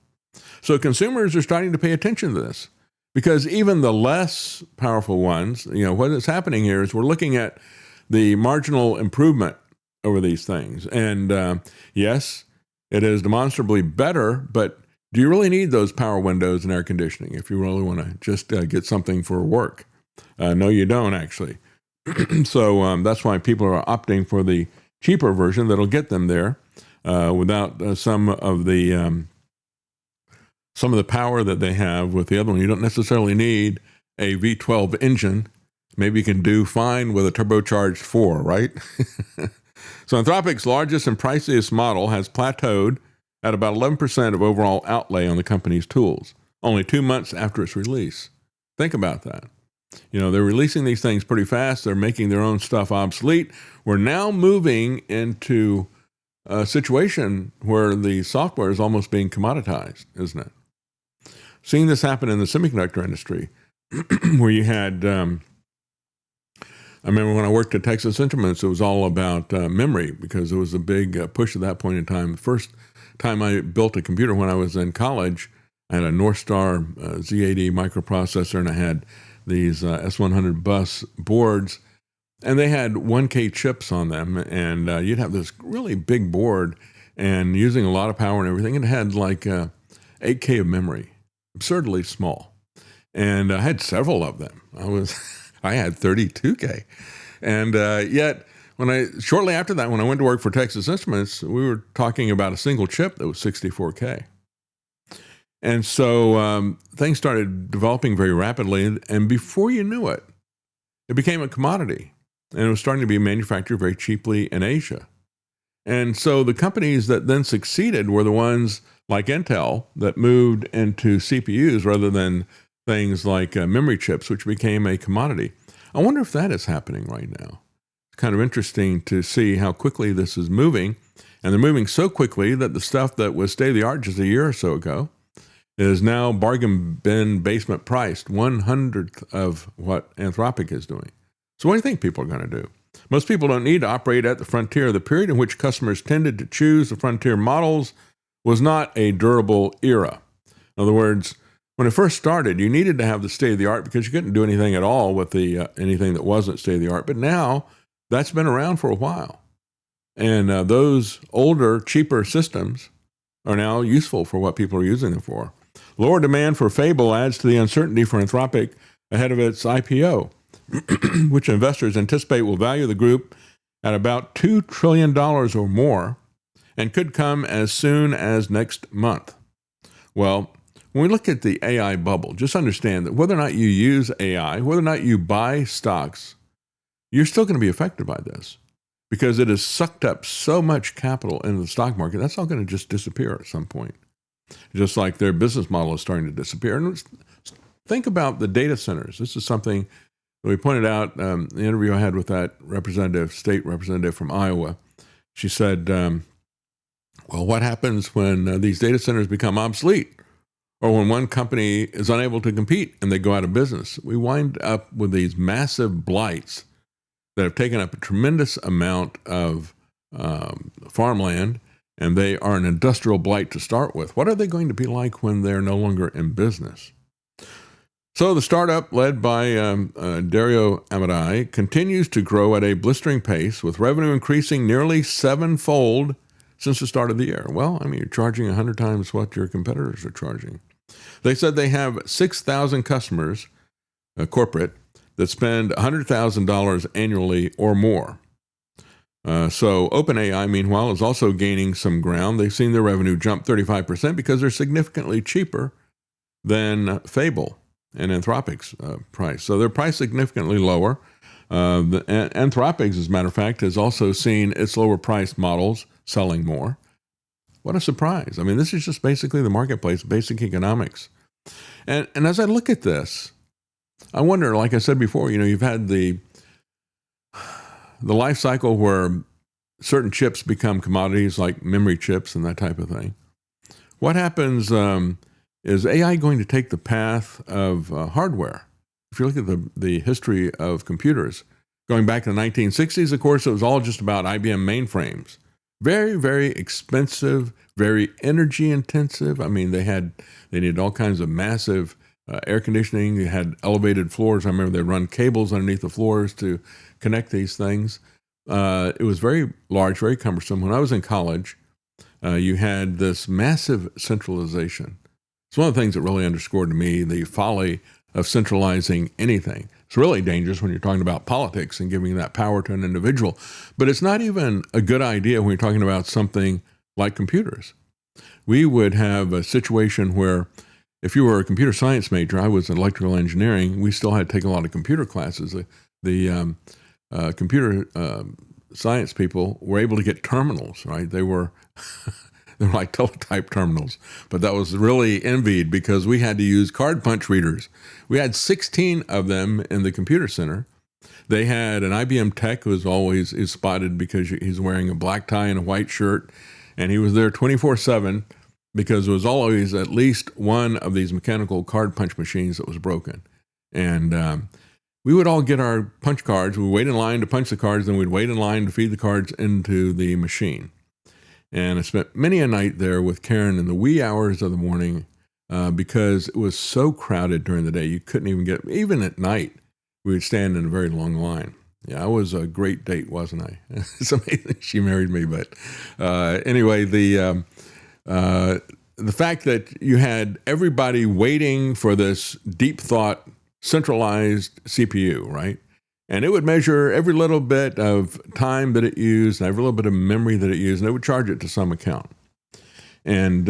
So consumers are starting to pay attention to this, because even the less powerful ones, what is happening here is we're looking at the marginal improvement over these things. And yes, it is demonstrably better, but do you really need those power windows and air conditioning if you really want to just get something for work? No, you don't, actually. So that's why people are opting for the cheaper version that'll get them there without some of the power that they have with the other one. You don't necessarily need a V12 engine. Maybe you can do fine with a turbocharged 4, right? So Anthropic's largest and priciest model has plateaued at about 11% of overall outlay on the company's tools, only 2 months after its release. Think about that. They're releasing these things pretty fast. They're making their own stuff obsolete. We're now moving into a situation where the software is almost being commoditized, isn't it? Seeing this happen in the semiconductor industry, where you had I remember when I worked at Texas Instruments, it was all about memory because it was a big push at that point in time. The first time I built a computer when I was in college, I had a Northstar Z80 microprocessor, and I had these S100 bus boards, and they had 1K chips on them, and you'd have this really big board and using a lot of power and everything. It had like 8K of memory, absurdly small. And I had several of them. I had 32K. And yet, shortly after that, when I went to work for Texas Instruments, we were talking about a single chip that was 64K. And so things started developing very rapidly. And before you knew it, it became a commodity. And it was starting to be manufactured very cheaply in Asia. And so the companies that then succeeded were the ones like Intel that moved into CPUs rather than things like memory chips, which became a commodity. I wonder if that is happening right now. It's kind of interesting to see how quickly this is moving. And they're moving so quickly that the stuff that was state-of-the-art just a year or so ago is now bargain bin basement priced, 1/100th of what Anthropic is doing. So what do you think people are going to do? Most people don't need to operate at the frontier. The period in which customers tended to choose the frontier models was not a durable era. In other words, when it first started, you needed to have the state-of-the-art because you couldn't do anything at all with anything that wasn't state-of-the-art. But now that's been around for a while. And those older, cheaper systems are now useful for what people are using them for. Lower demand for Fable adds to the uncertainty for Anthropic ahead of its IPO, which investors anticipate will value the group at about $2 trillion or more and could come as soon as next month. Well, when we look at the AI bubble, just understand that whether or not you use AI, whether or not you buy stocks, you're still going to be affected by this because it has sucked up so much capital into the stock market. That's all going to just disappear at some point, just like their business model is starting to disappear. And think about the data centers. This is something that we pointed out in the interview I had with that state representative from Iowa. She said, well, what happens when these data centers become obsolete or when one company is unable to compete and they go out of business? We wind up with these massive blights that have taken up a tremendous amount of farmland, and they are an industrial blight to start with. What are they going to be like when they're no longer in business? So the startup led by Dario Amadei continues to grow at a blistering pace, with revenue increasing nearly sevenfold since the start of the year. Well, I mean, you're charging 100 times what your competitors are charging. They said they have 6,000 customers, corporate, that spend $100,000 annually or more. So OpenAI, meanwhile, is also gaining some ground. They've seen their revenue jump 35% because they're significantly cheaper than Fable and Anthropic's price. So their price significantly lower. Anthropic, as a matter of fact, has also seen its lower priced models selling more. What a surprise. I mean, this is just basically the marketplace, basic economics. And as I look at this, I wonder, like I said before, you've had the life cycle where certain chips become commodities like memory chips and that type of thing. What happens, is AI going to take the path of hardware? If you look at the history of computers, going back to the 1960s, of course, it was all just about IBM mainframes. Very, very expensive, very energy intensive. I mean, they needed all kinds of massive air conditioning. You had elevated floors. I remember they run cables underneath the floors to connect these things. It was very large, very cumbersome. When I was in college, you had this massive centralization. It's one of the things that really underscored to me the folly of centralizing anything. It's really dangerous when you're talking about politics and giving that power to an individual. But it's not even a good idea when you're talking about something like computers. We would have a situation where if you were a computer science major, I was in electrical engineering, we still had to take a lot of computer classes. The computer science people were able to get terminals, right? They were like teletype terminals, but that was really envied because we had to use card punch readers. We had 16 of them in the computer center. They had an IBM tech who is spotted because he's wearing a black tie and a white shirt, and he was there 24/7 because there was always at least one of these mechanical card punch machines that was broken. And we would all get our punch cards. We'd wait in line to punch the cards, then we'd wait in line to feed the cards into the machine. And I spent many a night there with Karen in the wee hours of the morning because it was so crowded during the day. You couldn't even even at night, we would stand in a very long line. Yeah, I was a great date, wasn't I? It's amazing she married me. But anyway, the fact that you had everybody waiting for this deep thought, centralized CPU, right? And it would measure every little bit of time that it used and every little bit of memory that it used, and it would charge it to some account. And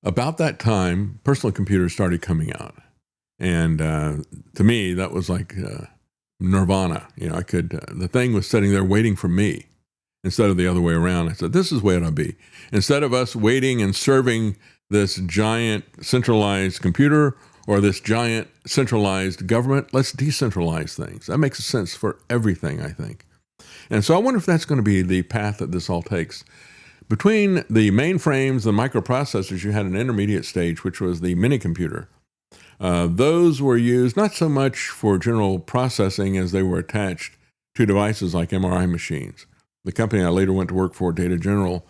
about that time, personal computers started coming out. And to me, that was like nirvana. You know, the thing was sitting there waiting for me instead of the other way around. I said, this is the way it ought to be. Instead of us waiting and serving this giant centralized computer or this giant centralized government, let's decentralize things. That makes sense for everything, I think. And so I wonder if that's going to be the path that this all takes. Between the mainframes, the microprocessors, you had an intermediate stage, which was the mini computer. Those were used not so much for general processing as they were attached to devices like MRI machines. The company I later went to work for, Data General,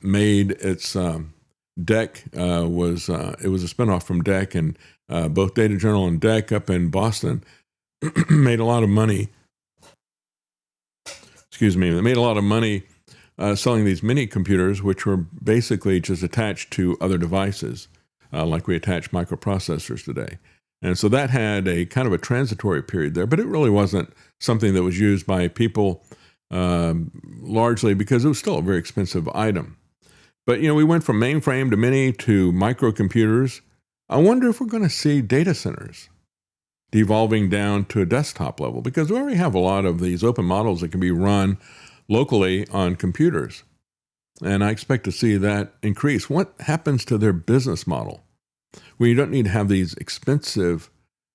made its DEC it was a spinoff from DEC, and both Data General and DEC up in Boston made a lot of money. They made a lot of money selling these mini computers, which were basically just attached to other devices, like we attach microprocessors today. And so that had a kind of a transitory period there, but it really wasn't something that was used by people largely because it was still a very expensive item. But, you know, we went from mainframe to mini to microcomputers. I wonder if we're going to see data centers devolving down to a desktop level, because we already have a lot of these open models that can be run locally on computers. And I expect to see that increase. What happens to their business model? Well, you don't need to have these expensive,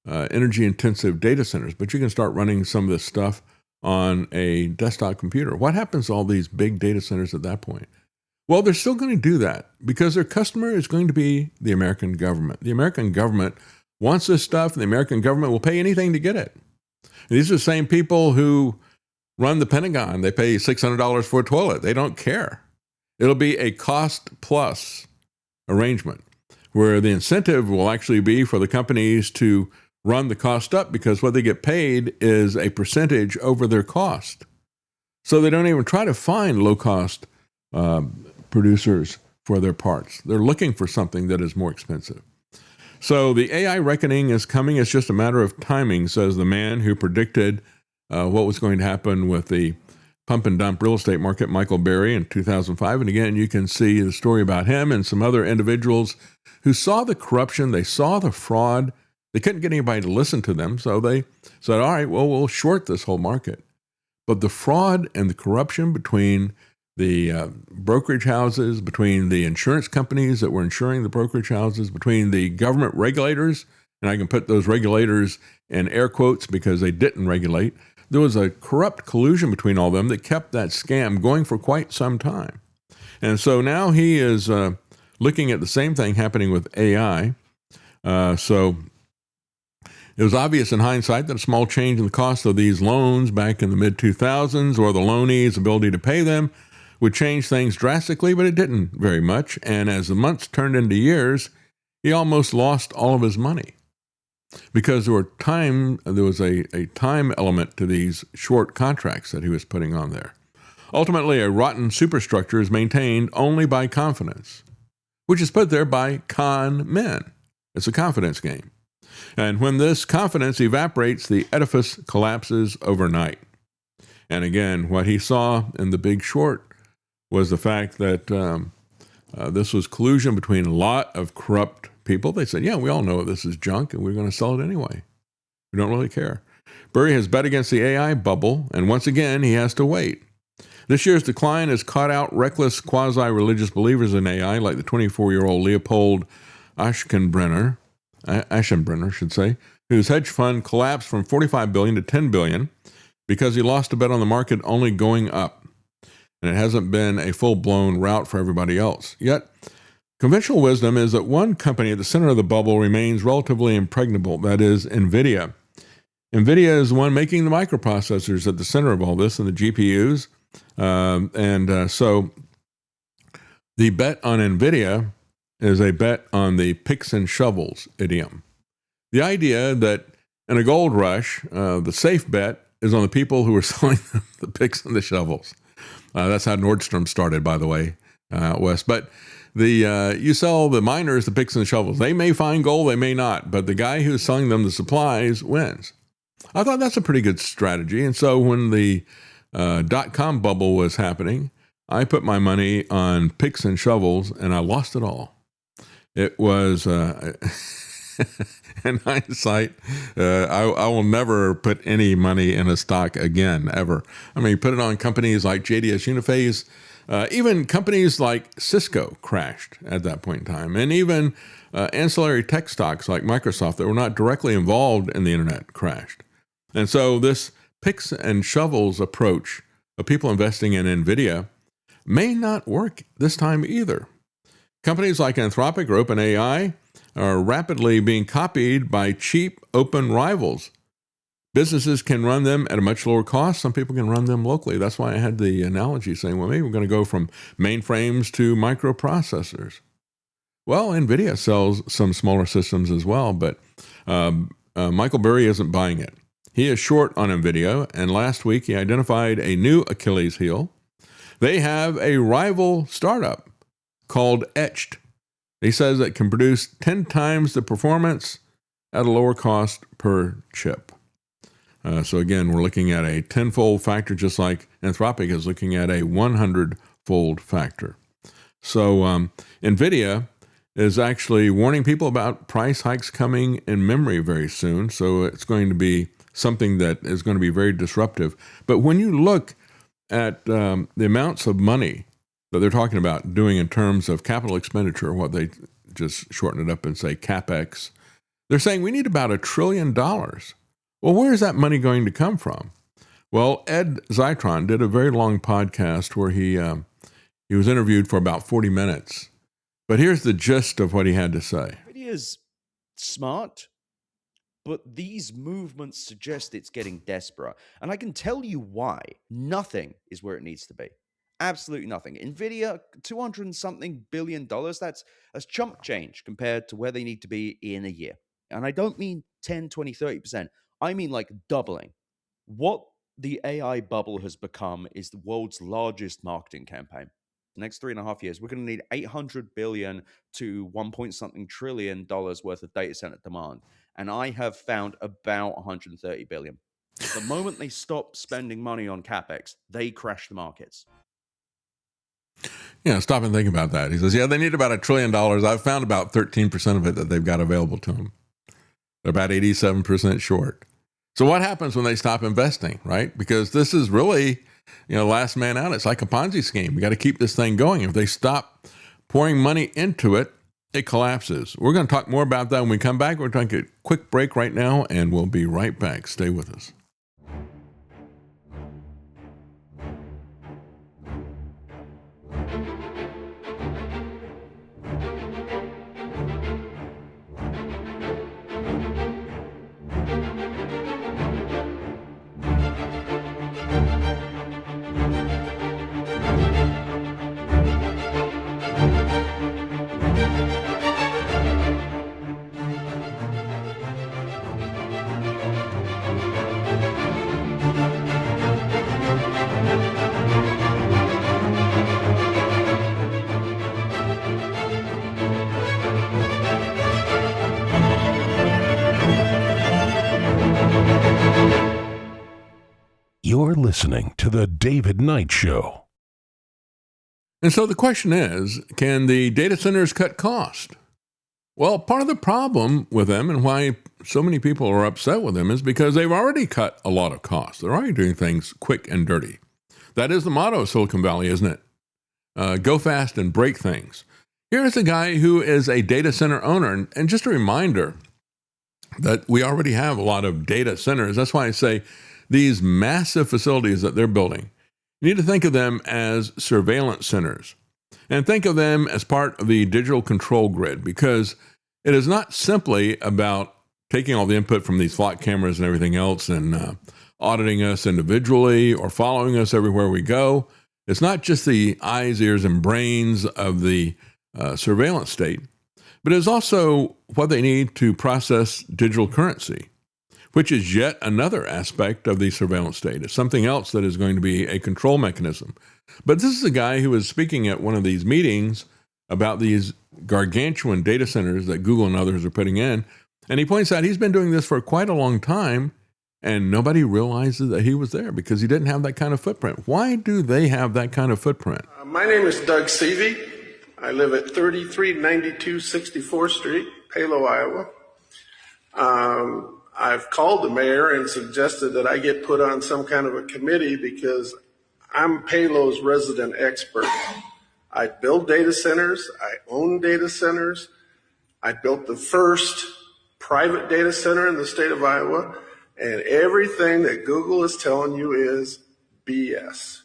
energy-intensive data centers, but you can start running some of this stuff on a desktop computer. What happens to all these big data centers at that point? Well, they're still going to do that because their customer is going to be the American government. The American government wants this stuff, and the American government will pay anything to get it. And these are the same people who run the Pentagon. They pay $600 for a toilet. They don't care. It'll be a cost-plus arrangement where the incentive will actually be for the companies to run the cost up because what they get paid is a percentage over their cost. So they don't even try to find low-cost producers for their parts. They're looking for something that is more expensive. So the AI reckoning is coming. It's just a matter of timing, says the man who predicted what was going to happen with the pump and dump real estate market, Michael Berry, in 2005. And again, you can see the story about him and some other individuals who saw the corruption. They saw the fraud. They couldn't get anybody to listen to them. So they said, all right, well, we'll short this whole market. But the fraud and the corruption between the brokerage houses, between the insurance companies that were insuring the brokerage houses, between the government regulators, and I can put those regulators in air quotes because they didn't regulate, there was a corrupt collusion between all of them that kept that scam going for quite some time. And so now he is looking at the same thing happening with AI. So it was obvious in hindsight that a small change in the cost of these loans back in the mid-2000s or the loanees' ability to pay them would change things drastically, but it didn't very much. And as the months turned into years, he almost lost all of his money because there was a time element to these short contracts that he was putting on there. Ultimately, a rotten superstructure is maintained only by confidence, which is put there by con men. It's a confidence game. And when this confidence evaporates, the edifice collapses overnight. And again, what he saw in The Big Short was the fact that this was collusion between a lot of corrupt people. They said, yeah, we all know this is junk and we're going to sell it anyway. We don't really care. Burry has bet against the AI bubble, and once again, he has to wait. This year's decline has caught out reckless quasi-religious believers in AI like the 24-year-old Leopold Aschenbrenner, whose hedge fund collapsed from $45 billion to $10 billion because he lost a bet on the market only going up. And it hasn't been a full-blown rout for everybody else. Yet, conventional wisdom is that one company at the center of the bubble remains relatively impregnable, that is, NVIDIA. NVIDIA is the one making the microprocessors at the center of all this and the GPUs. So the bet on NVIDIA is a bet on the picks and shovels idiom. The idea that in a gold rush, the safe bet is on the people who are selling the picks and the shovels. That's how Nordstrom started, by the way, West. But you sell the miners the picks and the shovels. They may find gold, they may not, but the guy who's selling them the supplies wins. I thought that's a pretty good strategy. And so when the dot-com bubble was happening, I put my money on picks and shovels, and I lost it all. It was, in hindsight, I will never put any money in a stock again, ever. I mean, put it on companies like JDS Uniphase. Even companies like Cisco crashed at that point in time. And even ancillary tech stocks like Microsoft that were not directly involved in the internet crashed. And so this picks and shovels approach of people investing in NVIDIA may not work this time either. Companies like Anthropic or OpenAI are rapidly being copied by cheap open rivals. Businesses can run them at a much lower cost. Some people can run them locally. That's why I had the analogy saying, well, maybe we're going to go from mainframes to microprocessors. Well, NVIDIA sells some smaller systems as well, but Michael Burry isn't buying it. He is short on NVIDIA, and last week he identified a new Achilles heel. They have a rival startup called Etched. He says it can produce 10 times the performance at a lower cost per chip. So again, we're looking at a 10-fold factor, just like Anthropic is looking at a 100-fold factor. So NVIDIA is actually warning people about price hikes coming in memory very soon. So it's going to be something that is going to be very disruptive. But when you look at the amounts of money that they're talking about doing in terms of capital expenditure, what they just shorten it up and say Capex, they're saying we need about $1 trillion. Well, where is that money going to come from? Well, Ed Zitron did a very long podcast where he was interviewed for about 40 minutes. But here's the gist of what he had to say. It is smart, but these movements suggest it's getting desperate. And I can tell you why. Nothing is where it needs to be. Absolutely nothing. NVIDIA, $200 and something billion, that's chump change compared to where they need to be in a year. And I don't mean 10, 20, 30%. I mean like doubling. What the AI bubble has become is the world's largest marketing campaign. The next 3.5 years, we're going to need 800 billion to 1 point something trillion dollars worth of data center demand. And I have found about 130 billion. The moment they stop spending money on Capex, they crash the markets. Yeah, stop and think about that. He says, yeah, they need about $1 trillion. I've found about 13% of it that they've got available to them. They're about 87% short. So what happens when they stop investing, right? Because this is really, last man out. It's like a Ponzi scheme. We got to keep this thing going. If they stop pouring money into it, it collapses. We're going to talk more about that when we come back. We're taking a quick break right now, and we'll be right back. Stay with us. You're listening to The David Knight Show. And so the question is, can the data centers cut cost? Well, part of the problem with them and why so many people are upset with them is because they've already cut a lot of costs. They're already doing things quick and dirty. That is the motto of Silicon Valley, isn't it? Go fast and break things. Here's a guy who is a data center owner. And just a reminder that we already have a lot of data centers. That's why I say these massive facilities that they're building, you need to think of them as surveillance centers and think of them as part of the digital control grid, because it is not simply about taking all the input from these flock cameras and everything else and auditing us individually or following us everywhere we go. It's not just the eyes, ears, and brains of the surveillance state, but it's also what they need to process digital currency, which is yet another aspect of the surveillance state. It's something else that is going to be a control mechanism. But this is a guy who was speaking at one of these meetings about these gargantuan data centers that Google and others are putting in. And he points out he's been doing this for quite a long time, and nobody realizes that he was there because he didn't have that kind of footprint. Why do they have that kind of footprint? My name is Doug Seavey. I live at 3392 64th Street, Palo, Iowa. I've called the mayor and suggested that I get put on some kind of a committee because I'm Palo's resident expert. I build data centers. I own data centers. I built the first private data center in the state of Iowa, and everything that Google is telling you is BS.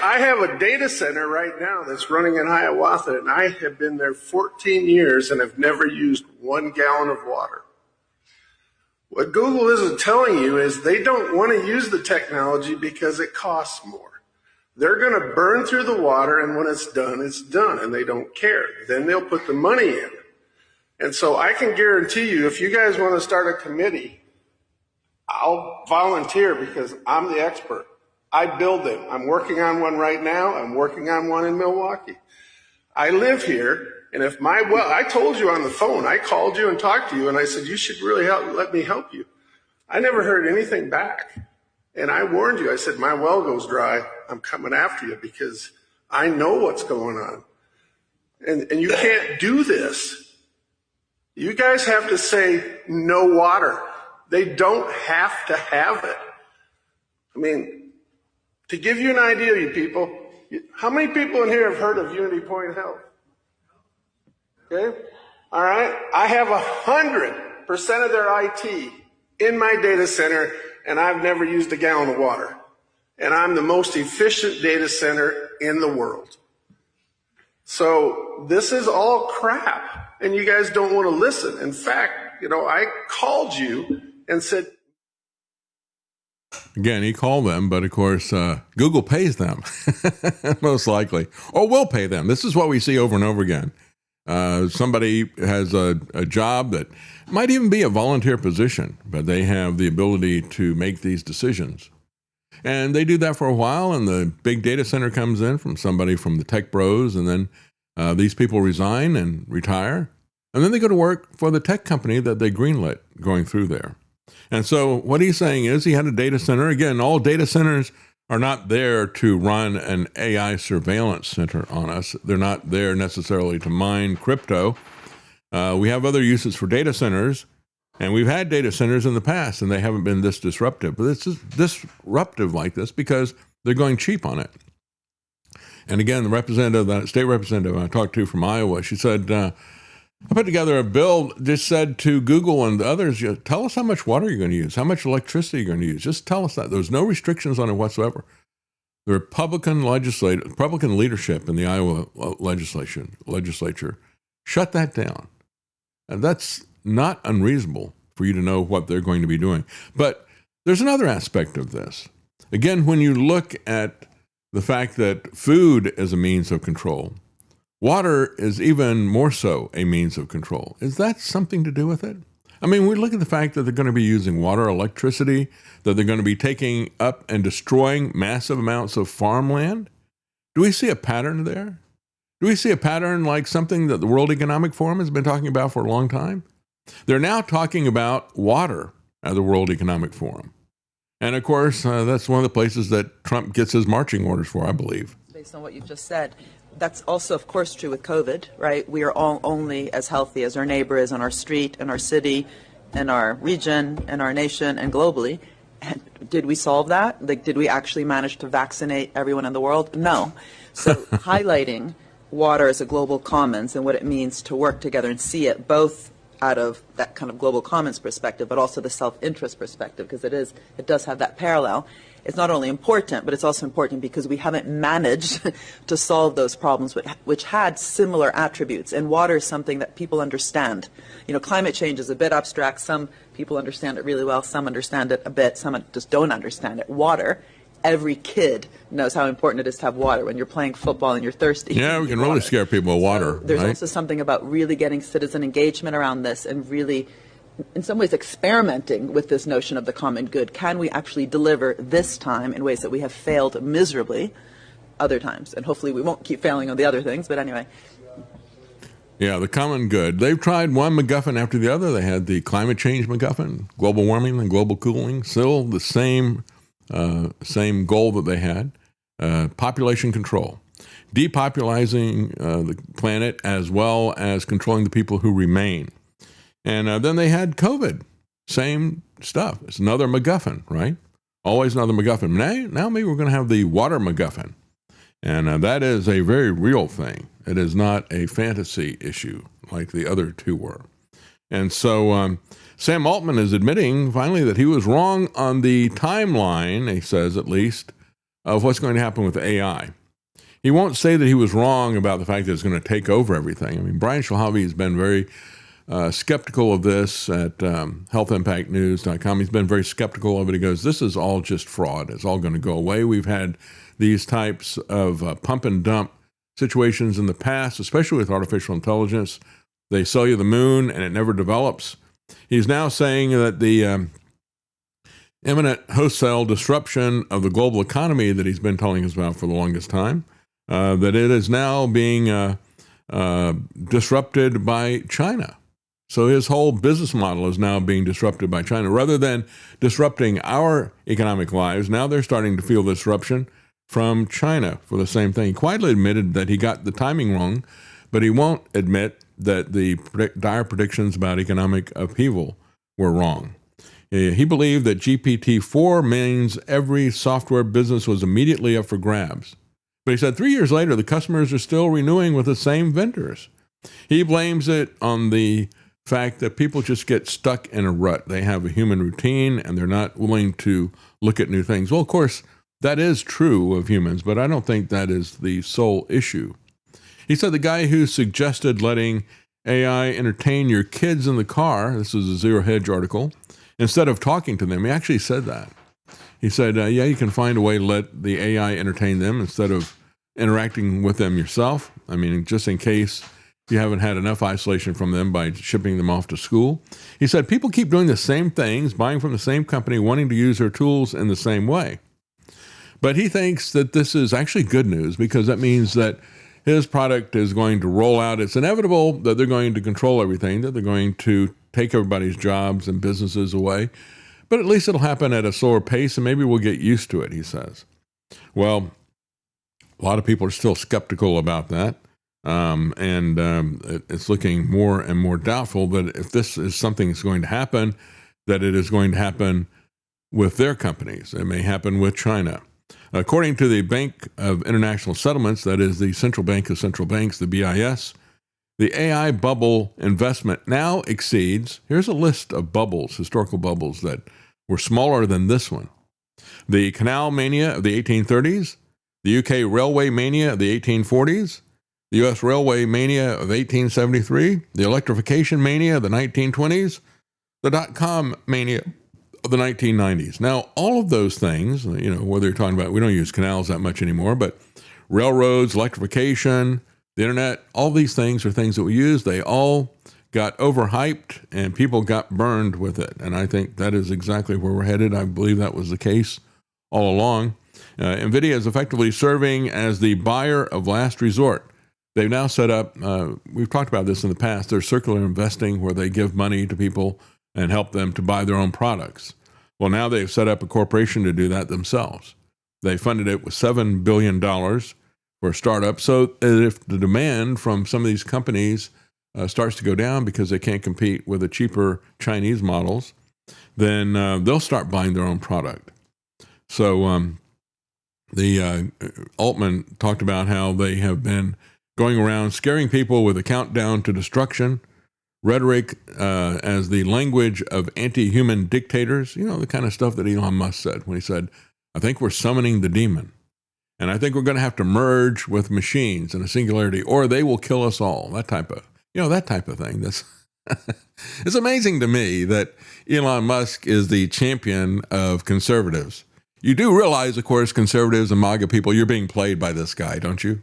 I have a data center right now that's running in Hiawatha, and I have been there 14 years and have never used 1 gallon of water. What Google isn't telling you is they don't want to use the technology because it costs more. They're going to burn through the water, and when it's done, and they don't care. Then they'll put the money in. And so I can guarantee you, if you guys want to start a committee, I'll volunteer because I'm the expert. I build them. I'm working on one right now. I'm working on one in Milwaukee. I live here, and if I told you on the phone, I called you and talked to you, and I said, you should really let me help you. I never heard anything back. And I warned you. I said, my well goes dry. I'm coming after you because I know what's going on. And you can't do this. You guys have to say no water. They don't have to have it. I mean, to give you an idea, you people, how many people in here have heard of Unity Point Health? Okay? All right? I have 100% of their IT in my data center, and I've never used a gallon of water. And I'm the most efficient data center in the world. So this is all crap, and you guys don't want to listen. In fact, I called you and said, Again, he called them, but of course, Google pays them, most likely, or will pay them. This is what we see over and over again. Somebody has a job that might even be a volunteer position, but they have the ability to make these decisions. And they do that for a while, and the big data center comes in from somebody from the tech bros, and then these people resign and retire, and then they go to work for the tech company that they greenlit going through there. And so what he's saying is he had a data center. Again, all data centers are not there to run an AI surveillance center on us. They're not there necessarily to mine crypto. We have other uses for data centers, and we've had data centers in the past, and they haven't been this disruptive. But it's disruptive like this because they're going cheap on it. And again, the state representative I talked to from Iowa, she said, I put together a bill, just said to Google and others, tell us how much water you're going to use, how much electricity you're going to use. Just tell us that. There's no restrictions on it whatsoever. The Republican leadership in the Iowa legislature shut that down. And that's not unreasonable for you to know what they're going to be doing. But there's another aspect of this. Again, when you look at the fact that food is a means of control, water is even more so a means of control. Is that something to do with it? I mean, we look at the fact that they're going to be using water, electricity, that they're going to be taking up and destroying massive amounts of farmland. Do we see a pattern there? Do we see a pattern like something that the World Economic Forum has been talking about for a long time? They're now talking about water at the World Economic Forum. And of course, that's one of the places that Trump gets his marching orders for, I believe. Based on what you've just said, that's also, of course, true with COVID, right? We are all only as healthy as our neighbor is on our street, in our city, in our region, in our nation, and globally. And did we solve that? Like, did we actually manage to vaccinate everyone in the world? No. So highlighting water as a global commons and what it means to work together and see it both out of that kind of global commons perspective, but also the self-interest perspective, because it does have that parallel. it's not only important, but it's also important because we haven't managed to solve those problems which had similar attributes. And water is something that people understand. Climate change is a bit abstract. Some people understand it really well. Some understand it a bit. Some just don't understand it. Water, every kid knows how important it is to have water. When you're playing football and you're thirsty. Yeah, we can really scare people with water. There's right? also something about really getting citizen engagement around this and really, in some ways, experimenting with this notion of the common good. Can we actually deliver this time in ways that we have failed miserably other times? And hopefully we won't keep failing on the other things, but anyway. Yeah, the common good. They've tried one MacGuffin after the other. They had the climate change MacGuffin, global warming and global cooling, still the same goal that they had, population control, depopulizing the planet as well as controlling the people who remain. And then they had COVID, same stuff. It's another MacGuffin, right? Always another MacGuffin. Now maybe we're going to have the water MacGuffin. And that is a very real thing. It is not a fantasy issue like the other two were. And so Sam Altman is admitting finally that he was wrong on the timeline, he says at least, of what's going to happen with AI. He won't say that he was wrong about the fact that it's going to take over everything. I mean, Brian Shulhavi has been very skeptical of this at healthimpactnews.com. He's been very skeptical of it. He goes, this is all just fraud. It's all going to go away. We've had these types of pump and dump situations in the past, especially with artificial intelligence. They sell you the moon and it never develops. He's now saying that the imminent wholesale disruption of the global economy that he's been telling us about for the longest time, that it is now being disrupted by China. So his whole business model is now being disrupted by China. Rather than disrupting our economic lives, now they're starting to feel disruption from China for the same thing. He quietly admitted that he got the timing wrong, but he won't admit that the dire predictions about economic upheaval were wrong. He believed that GPT-4 means every software business was immediately up for grabs. But he said 3 years later, the customers are still renewing with the same vendors. He blames it on the fact that people just get stuck in a rut. They have a human routine and they're not willing to look at new things. Well, of course, that is true of humans, but I don't think that is the sole issue. He said the guy who suggested letting AI entertain your kids in the car, this is a Zero Hedge article, instead of talking to them, he actually said that. He said, yeah, you can find a way to let the AI entertain them instead of interacting with them yourself. I mean, just in case you haven't had enough isolation from them by shipping them off to school. He said, people keep doing the same things, buying from the same company, wanting to use their tools in the same way. But he thinks that this is actually good news because that means that his product is going to roll out. It's inevitable that they're going to control everything, that they're going to take everybody's jobs and businesses away. But at least it'll happen at a slower pace, and maybe we'll get used to it, he says. Well, a lot of people are still skeptical about that. It's looking more and more doubtful that if this is something that's going to happen, that it is going to happen with their companies. It may happen with China. According to the Bank of International Settlements, that is the central bank of central banks, the BIS, the AI bubble investment now exceeds, here's a list of bubbles, historical bubbles that were smaller than this one. The canal mania of the 1830s, the UK railway mania of the 1840s, the U.S. railway mania of 1873, the electrification mania of the 1920s, the dot-com mania of the 1990s. Now, all of those things, whether you're talking about, we don't use canals that much anymore, but railroads, electrification, the internet, all these things are things that we use. They all got overhyped and people got burned with it. And I think that is exactly where we're headed. I believe that was the case all along. NVIDIA is effectively serving as the buyer of last resort. They've now set up, we've talked about this in the past, there's circular investing where they give money to people and help them to buy their own products. Well, now they've set up a corporation to do that themselves. They funded it with $7 billion for a startup. So if the demand from some of these companies starts to go down because they can't compete with the cheaper Chinese models, then they'll start buying their own product. So Altman talked about how they have been going around scaring people with a countdown to destruction, rhetoric as the language of anti-human dictators, the kind of stuff that Elon Musk said when he said, I think we're summoning the demon. And I think we're going to have to merge with machines in a singularity, or they will kill us all. That type of thing. That's it's amazing to me that Elon Musk is the champion of conservatives. You do realize, of course, conservatives and MAGA people, you're being played by this guy, don't you?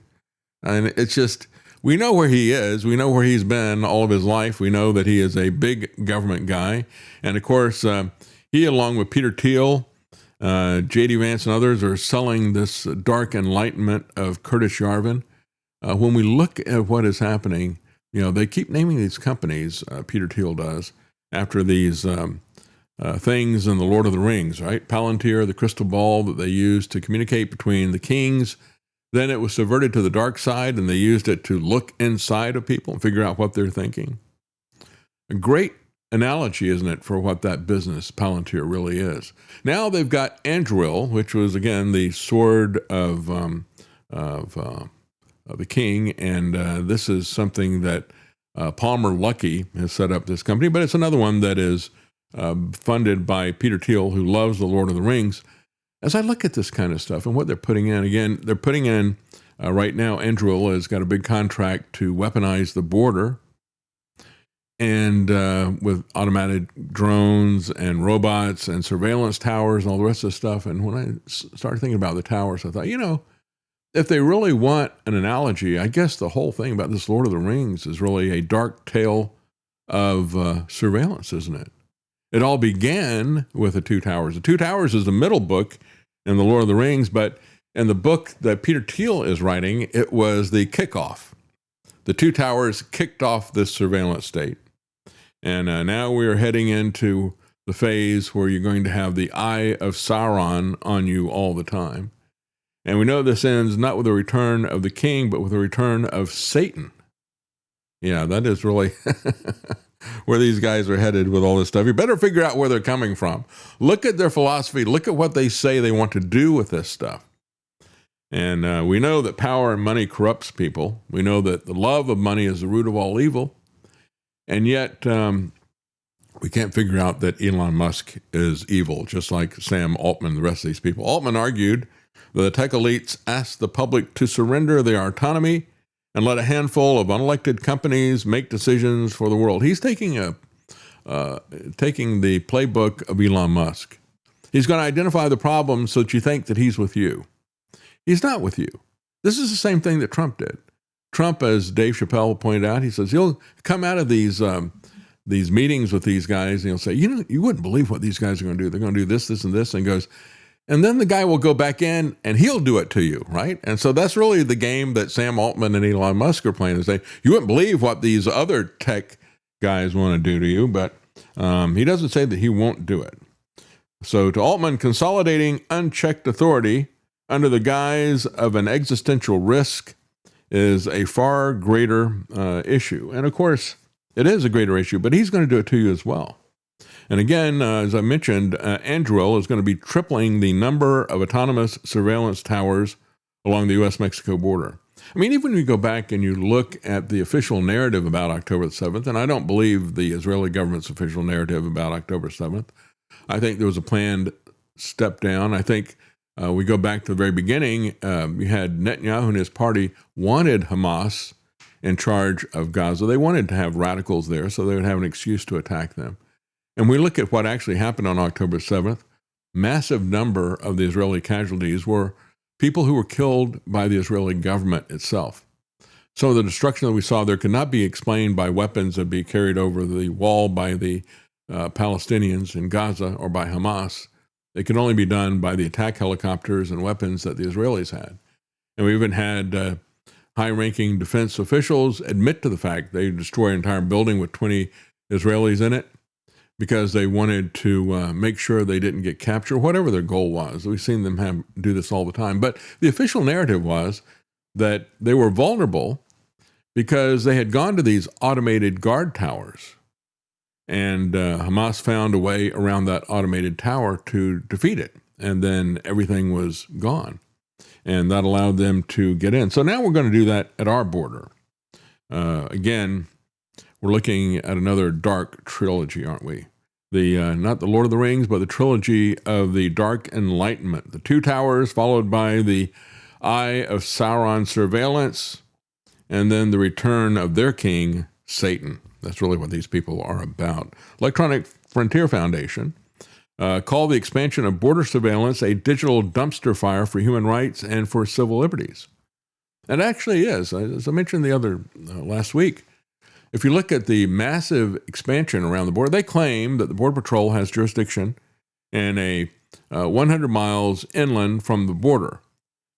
And it's just, we know where he is. We know where he's been all of his life. We know that he is a big government guy. And of course, he, along with Peter Thiel, J.D. Vance and others, are selling this dark enlightenment of Curtis Yarvin. When we look at what is happening, they keep naming these companies, Peter Thiel does, after these things in the Lord of the Rings, right? Palantir, the crystal ball that they used to communicate between the kings. Then it was subverted to the dark side, and they used it to look inside of people and figure out what they're thinking. A great analogy, isn't it, for what that business, Palantir, really is. Now they've got Anduril, which was, again, the sword of the king, and this is something that Palmer Luckey has set up this company, but it's another one that is funded by Peter Thiel, who loves the Lord of the Rings. As I look at this kind of stuff and what they're putting in, again, they're putting in, right now, Anduril has got a big contract to weaponize the border, and with automated drones and robots and surveillance towers and all the rest of the stuff. And when I started thinking about the towers, I thought, if they really want an analogy, I guess the whole thing about this Lord of the Rings is really a dark tale of surveillance, isn't it? It all began with the Two Towers. The Two Towers is the middle book in the Lord of the Rings, but in the book that Peter Thiel is writing, it was the kickoff. The Two Towers kicked off this surveillance state. And now we are heading into the phase where you're going to have the eye of Sauron on you all the time. And we know this ends not with the return of the king, but with the return of Satan. Yeah, that is really where these guys are headed with all this stuff. You better figure out where they're coming from. Look at their philosophy. Look at what they say they want to do with this stuff. And we know that power and money corrupts people. We know that the love of money is the root of all evil. And yet, we can't figure out that Elon Musk is evil, just like Sam Altman and the rest of these people. Altman argued that the tech elites asked the public to surrender their autonomy and let a handful of unelected companies make decisions for the world. He's taking the playbook of Elon Musk. He's going to identify the problem so that you think that he's with you. He's not with you. This is the same thing that Trump did. Trump, as Dave Chappelle pointed out, he says he'll come out of these meetings with these guys and he'll say, you wouldn't believe what these guys are going to do. They're going to do this, this, and this, and goes, and then the guy will go back in and he'll do it to you, right? And so that's really the game that Sam Altman and Elon Musk are playing, to say, you wouldn't believe what these other tech guys want to do to you, but he doesn't say that he won't do it. So to Altman, consolidating unchecked authority under the guise of an existential risk is a far greater issue. And of course, it is a greater issue, but he's going to do it to you as well. And again, as I mentioned, Anduril is going to be tripling the number of autonomous surveillance towers along the U.S.-Mexico border. I mean, even when you go back and you look at the official narrative about October 7th, and I don't believe the Israeli government's official narrative about October 7th, I think there was a planned step down. I think we go back to the very beginning. You had Netanyahu and his party wanted Hamas in charge of Gaza. They wanted to have radicals there so they would have an excuse to attack them. And we look at what actually happened on October 7th. Massive number of the Israeli casualties were people who were killed by the Israeli government itself. Some of the destruction that we saw there could not be explained by weapons that be carried over the wall by the Palestinians in Gaza or by Hamas. It could only be done by the attack helicopters and weapons that the Israelis had. And we even had high-ranking defense officials admit to the fact they destroyed an entire building with 20 Israelis in it because they wanted to make sure they didn't get captured, whatever their goal was. We've seen them do this all the time. But the official narrative was that they were vulnerable because they had gone to these automated guard towers. And Hamas found a way around that automated tower to defeat it. And then everything was gone. And that allowed them to get in. So now we're going to do that at our border. Again, we're looking at another dark trilogy, aren't we? not the Lord of the Rings, but the trilogy of the Dark Enlightenment. The Two Towers, followed by the Eye of Sauron surveillance, and then the return of their king, Satan. That's really what these people are about. Electronic Frontier Foundation called the expansion of border surveillance a digital dumpster fire for human rights and for civil liberties. And it actually is. As I mentioned the other last week, if you look at the massive expansion around the border, they claim that the Border Patrol has jurisdiction in a 100 miles inland from the border.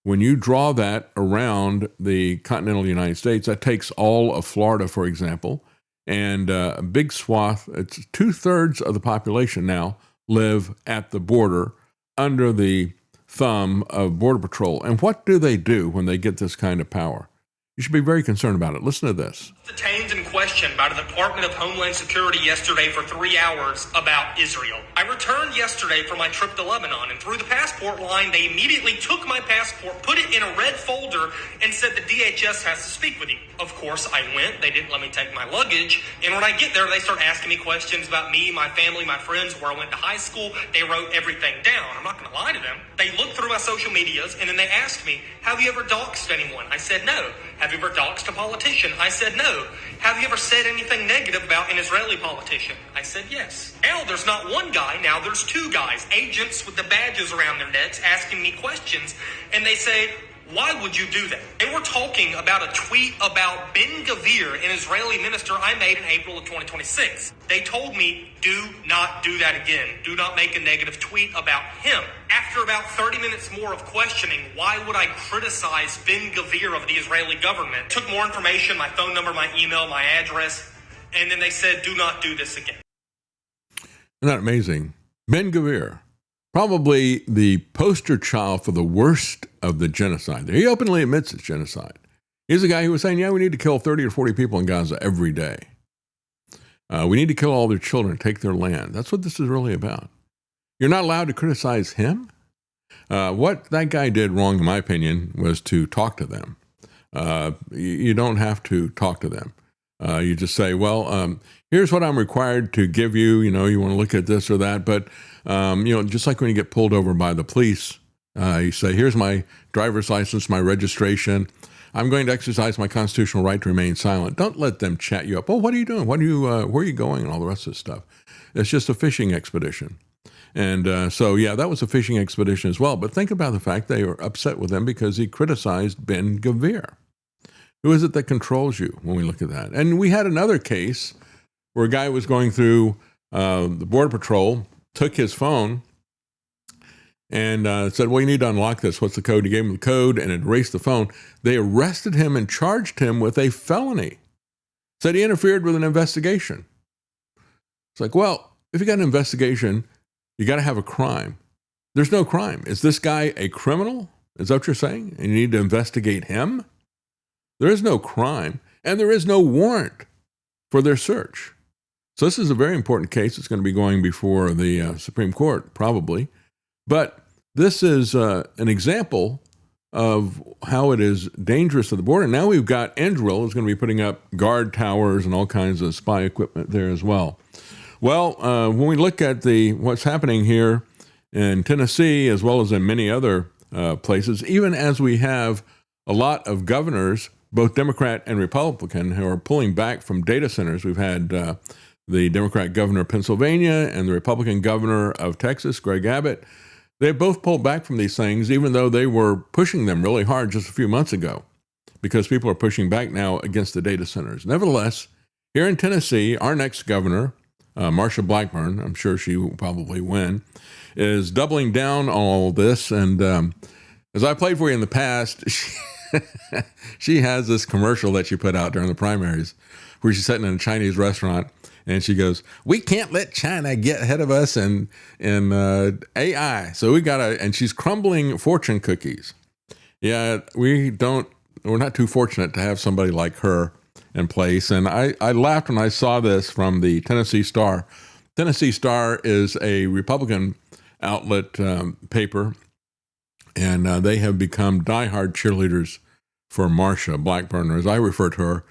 When you draw that around the continental United States, that takes all of Florida, for example, and a big swath, it's 2/3 of the population now live at the border under the thumb of Border Patrol. And what do they do when they get this kind of power? You should be very concerned about it. Listen to this. Detained and questioned by the Department of Homeland Security yesterday for 3 hours about Israel. I returned yesterday for my trip to Lebanon, and through the passport line, they immediately took my passport, put it in a red folder, and said the DHS has to speak with you. Of course, I went. They didn't let me take my luggage. And when I get there, they start asking me questions about me, my family, my friends, where I went to high school. They wrote everything down. I'm not going to lie to them. They looked through my social medias, and then they asked me, have you ever doxed anyone? I said no. Have you ever doxed a politician? I said no. Have you ever said anything negative about an Israeli politician? I said yes. Now there's not one guy, now there's two guys, agents with the badges around their necks asking me questions, and they say, why would you do that? They were talking about a tweet about Ben Gvir, an Israeli minister I made in April of 2026. They told me, do not do that again. Do not make a negative tweet about him. After about 30 minutes more of questioning, why would I criticize Ben Gvir of the Israeli government? Took more information, my phone number, my email, my address, and then they said, do not do this again. Isn't that amazing? Ben Gvir, probably the poster child for the worst of the genocide. He openly admits it's genocide. He's the guy who was saying, yeah, we need to kill 30 or 40 people in Gaza every day. We need to kill all their children, take their land. That's what this is really about. You're not allowed to criticize him. What that guy did wrong, in my opinion, was to talk to them. You don't have to talk to them. You just say, well, here's what I'm required to give you. You know, you want to look at this or that. But, just like when you get pulled over by the police, you say, here's my driver's license, my registration. I'm going to exercise my constitutional right to remain silent. Don't let them chat you up. Oh, what are you doing? Where are you going? And all the rest of this stuff. It's just a fishing expedition. And that was a fishing expedition as well. But think about the fact they were upset with him because he criticized Ben Gvir. Who is it that controls you when we look at that? And we had another case where a guy was going through the Border Patrol, took his phone, and said, well, you need to unlock this. What's the code? He gave him the code and it erased the phone. They arrested him and charged him with a felony. Said he interfered with an investigation. It's like, well, if you got an investigation, you got to have a crime. There's no crime. Is this guy a criminal? Is that what you're saying? And you need to investigate him? There is no crime, and there is no warrant for their search. So this is a very important case. It's going to be going before the Supreme Court, probably. But this is an example of how it is dangerous at the border. Now we've got Israel who's going to be putting up guard towers and all kinds of spy equipment there as well. Well, when we look at what's happening here in Tennessee, as well as in many other places, even as we have a lot of governors, both Democrat and Republican, who are pulling back from data centers. We've had the Democrat governor of Pennsylvania and the Republican governor of Texas, Greg Abbott. They both pulled back from these things, even though they were pushing them really hard just a few months ago, because people are pushing back now against the data centers. Nevertheless, here in Tennessee, our next governor, Marsha Blackburn, I'm sure she will probably win, is doubling down on all this. And as I played for you in the past, she has this commercial that she put out during the primaries where she's sitting in a Chinese restaurant and she goes, we can't let China get ahead of us in AI. So and she's crumbling fortune cookies. Yeah, we're not too fortunate to have somebody like her in place. And I laughed when I saw this from the Tennessee Star. Tennessee Star is a Republican outlet paper, and they have become diehard cheerleaders for Marsha Blackburn, or as I refer to her,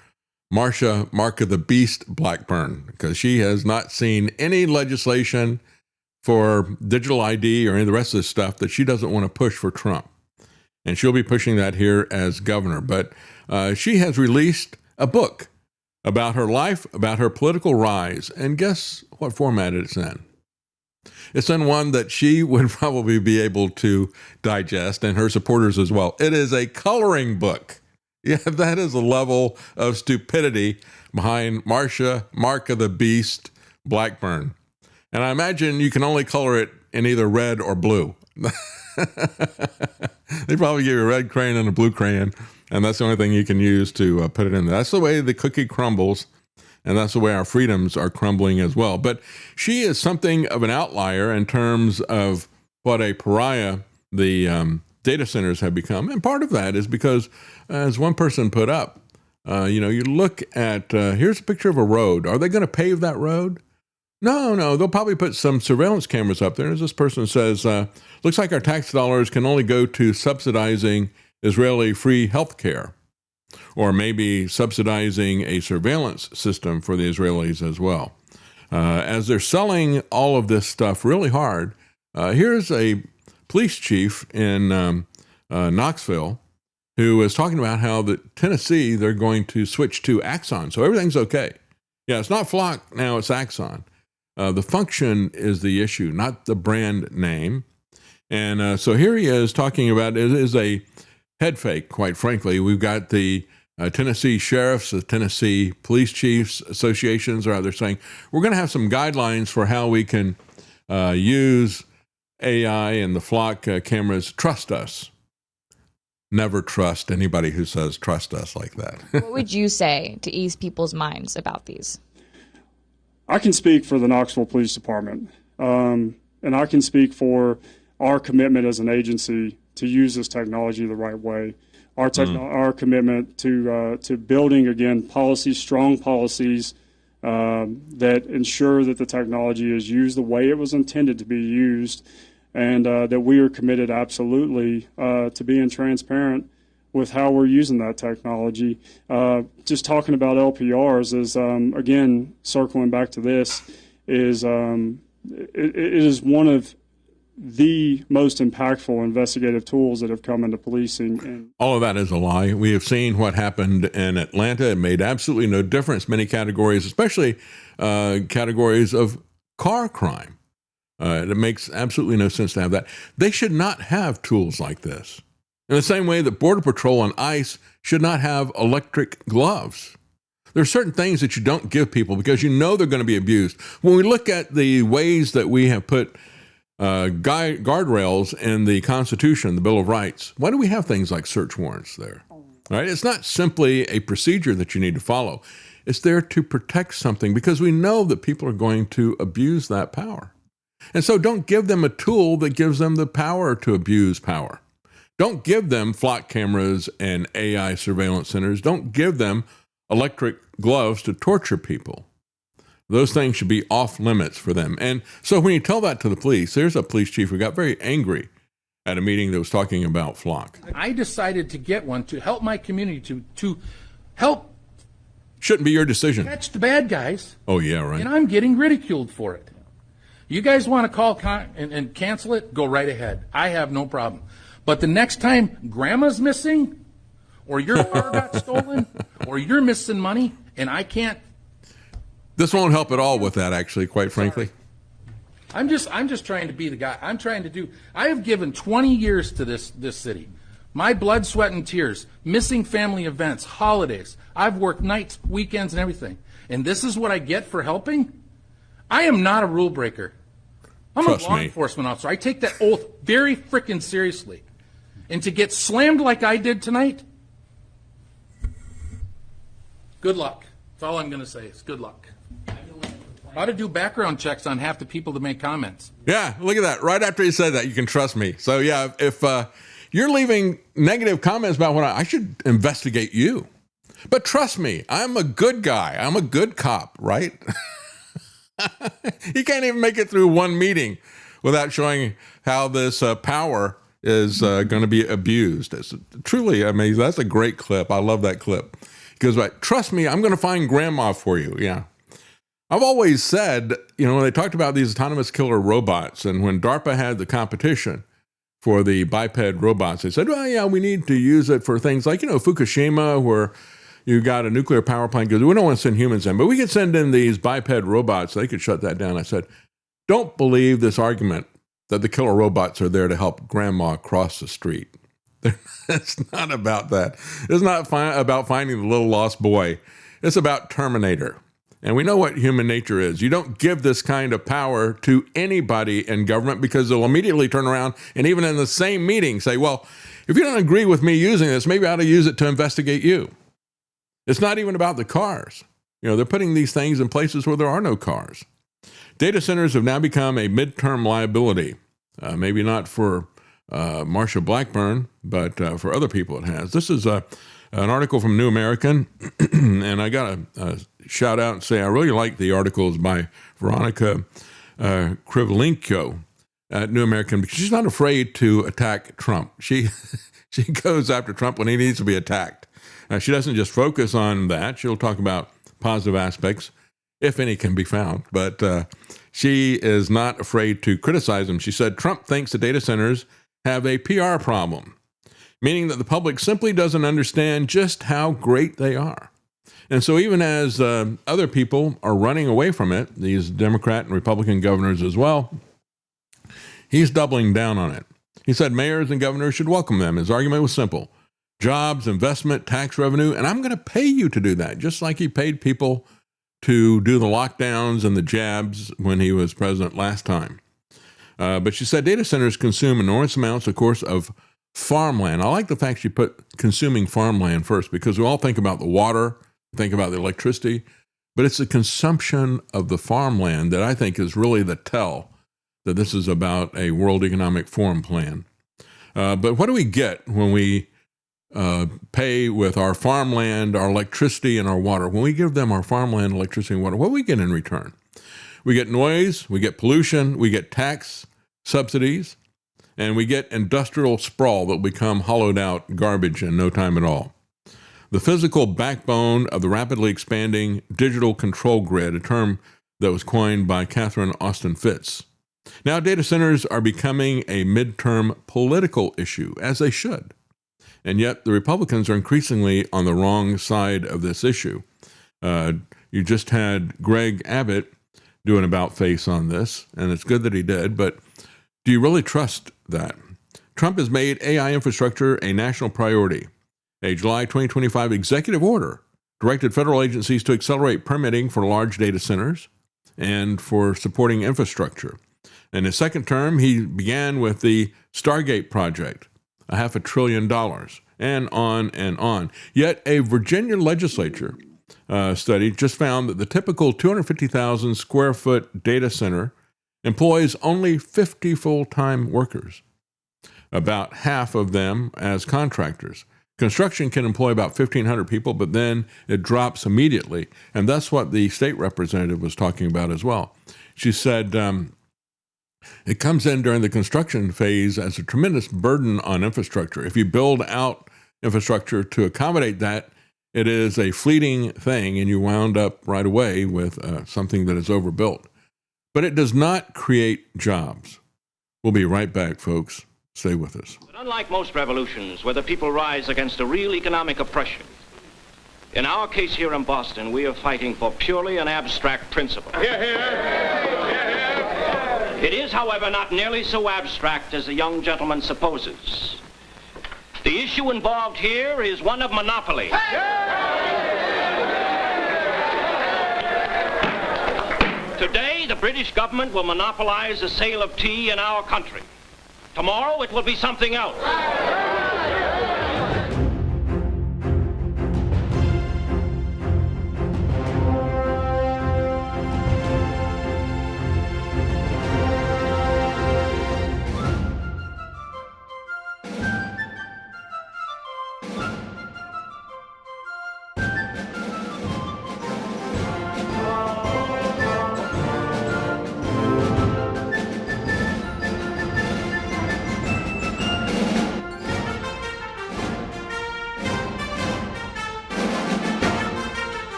Marcia, Mark of the Beast Blackburn, because she has not seen any legislation for digital ID or any of the rest of this stuff that she doesn't want to push for Trump. And she'll be pushing that here as governor. But she has released a book about her life, about her political rise. And guess what format it's in? It's in one that she would probably be able to digest, and her supporters as well. It is a coloring book. Yeah, that is a level of stupidity behind Marcia, Mark of the Beast, Blackburn. And I imagine you can only color it in either red or blue. They probably give you a red crayon and a blue crayon, and that's the only thing you can use to put it in there. That's the way the cookie crumbles, and that's the way our freedoms are crumbling as well. But she is something of an outlier in terms of what a pariah the data centers have become. And part of that is because, as one person put up, you look at, here's a picture of a road. Are they going to pave that road? No, they'll probably put some surveillance cameras up there. As this person says, looks like our tax dollars can only go to subsidizing Israeli free health care, or maybe subsidizing a surveillance system for the Israelis as well. As they're selling all of this stuff really hard, here's a police chief in Knoxville who is talking about how that Tennessee, they're going to switch to Axon. So everything's okay. Yeah, it's not Flock now, it's Axon. The function is the issue, not the brand name. And so here he is talking about, it is a head fake, quite frankly. We've got the Tennessee sheriffs, the Tennessee police chiefs associations are out there saying, we're going to have some guidelines for how we can use AI and the Flock cameras. Trust us. Never trust anybody who says trust us like that. What would you say to ease people's minds about these? I can speak for the Knoxville Police Department, and I can speak for our commitment as an agency to use this technology the right way. Our commitment to building, again, policies, strong policies that ensure that the technology is used the way it was intended to be used, and that we are committed absolutely to being transparent with how we're using that technology. Just talking about LPRs is, again, circling back to this, is it is one of the most impactful investigative tools that have come into policing. And all of that is a lie. We have seen what happened in Atlanta. It made absolutely no difference. Many categories, especially categories of car crime. It makes absolutely no sense to have that. They should not have tools like this. In the same way that Border Patrol and ICE should not have electric gloves. There are certain things that you don't give people because you know they're going to be abused. When we look at the ways that we have put guardrails in the Constitution, the Bill of Rights, why do we have things like search warrants there? All right? It's not simply a procedure that you need to follow. It's there to protect something because we know that people are going to abuse that power. And so don't give them a tool that gives them the power to abuse power. Don't give them Flock cameras and AI surveillance centers. Don't give them electric gloves to torture people. Those things should be off limits for them. And so when you tell that to the police, there's a police chief who got very angry at a meeting that was talking about Flock. I decided to get one to help my community, to help. Shouldn't be your decision. Catch the bad guys. Oh, yeah, right. And I'm getting ridiculed for it. You guys want to call and cancel it? Go right ahead. I have no problem. But the next time grandma's missing, or your car got stolen, or you're missing money, and I can't. This won't help at all with that, actually, quite frankly. I'm just trying to be the guy. I have given 20 years to this city. My blood, sweat, and tears, missing family events, holidays. I've worked nights, weekends, and everything. And this is what I get for helping? I am not a rule breaker. I'm a law enforcement officer. I take that oath very frickin' seriously. And to get slammed like I did tonight, good luck. That's all I'm going to say is good luck. How to do background checks on half the people that make comments. Yeah, look at that. Right after he said that, you can trust me. So, yeah, if you're leaving negative comments about what I should investigate you. But trust me, I'm a good guy. I'm a good cop, right? He can't even make it through one meeting without showing how this power is going to be abused. It's truly amazing. That's a great clip. I love that clip. Because trust me, I'm going to find grandma for you. Yeah. I've always said, when they talked about these autonomous killer robots, and when DARPA had the competition for the biped robots, they said, well, yeah, we need to use it for things like, Fukushima, where you got a nuclear power plant, because we don't want to send humans in, but we could send in these biped robots. They could shut that down. I said, don't believe this argument that the killer robots are there to help grandma cross the street. It's not about that. It's not about finding the little lost boy. It's about Terminator. And we know what human nature is. You don't give this kind of power to anybody in government, because they'll immediately turn around and even in the same meeting say, well, if you don't agree with me using this, maybe I ought to use it to investigate you. It's not even about the cars. They're putting these things in places where there are no cars. Data centers have now become a midterm liability. Maybe not for Marsha Blackburn, but for other people it has. This is an article from New American, and I got to shout out and say I really like the articles by Veronica Krivolenko at New American, because she's not afraid to attack Trump. She goes after Trump when he needs to be attacked. She doesn't just focus on that. She'll talk about positive aspects, if any can be found, but she is not afraid to criticize him. She said, Trump thinks the data centers have a PR problem, meaning that the public simply doesn't understand just how great they are. And so even as other people are running away from it, these Democrat and Republican governors as well, he's doubling down on it. He said mayors and governors should welcome them. His argument was simple: jobs, investment, tax revenue, and I'm going to pay you to do that, just like he paid people to do the lockdowns and the jabs when he was president last time. But she said data centers consume enormous amounts, of course, of farmland. I like the fact she put consuming farmland first, because we all think about the water, think about the electricity, but it's the consumption of the farmland that I think is really the tell that this is about a World Economic Forum plan. But what do we get when we pay with our farmland, our electricity, and our water? When we give them our farmland, electricity, and water, what do we get in return? We get noise, we get pollution, we get tax subsidies, and we get industrial sprawl that will become hollowed out garbage in no time at all. The physical backbone of the rapidly expanding digital control grid, a term that was coined by Catherine Austin Fitts. Now data centers are becoming a midterm political issue, as they should. And yet the Republicans are increasingly on the wrong side of this issue. You just had Greg Abbott do an about-face on this, and it's good that he did, but do you really trust that? Trump has made AI infrastructure a national priority. A July 2025 executive order directed federal agencies to accelerate permitting for large data centers and for supporting infrastructure. In his second term, he began with the Stargate project, $500 billion, and on and on. Yet a Virginia legislature study just found that the typical 250,000 square foot data center employs only 50 full-time workers, about half of them as contractors. Construction can employ about 1,500 people, but then it drops immediately. And that's what the state representative was talking about as well. She said it comes in during the construction phase as a tremendous burden on infrastructure. If you build out infrastructure to accommodate that, it is a fleeting thing, and you wound up right away with something that is overbuilt. But it does not create jobs. We'll be right back, folks. Stay with us. But unlike most revolutions where the people rise against a real economic oppression, in our case here in Boston, we are fighting for purely an abstract principle. Hear, hear. Hear, hear. It is, however, not nearly so abstract as the young gentleman supposes. The issue involved here is one of monopoly. Today, the British government will monopolize the sale of tea in our country. Tomorrow, it will be something else.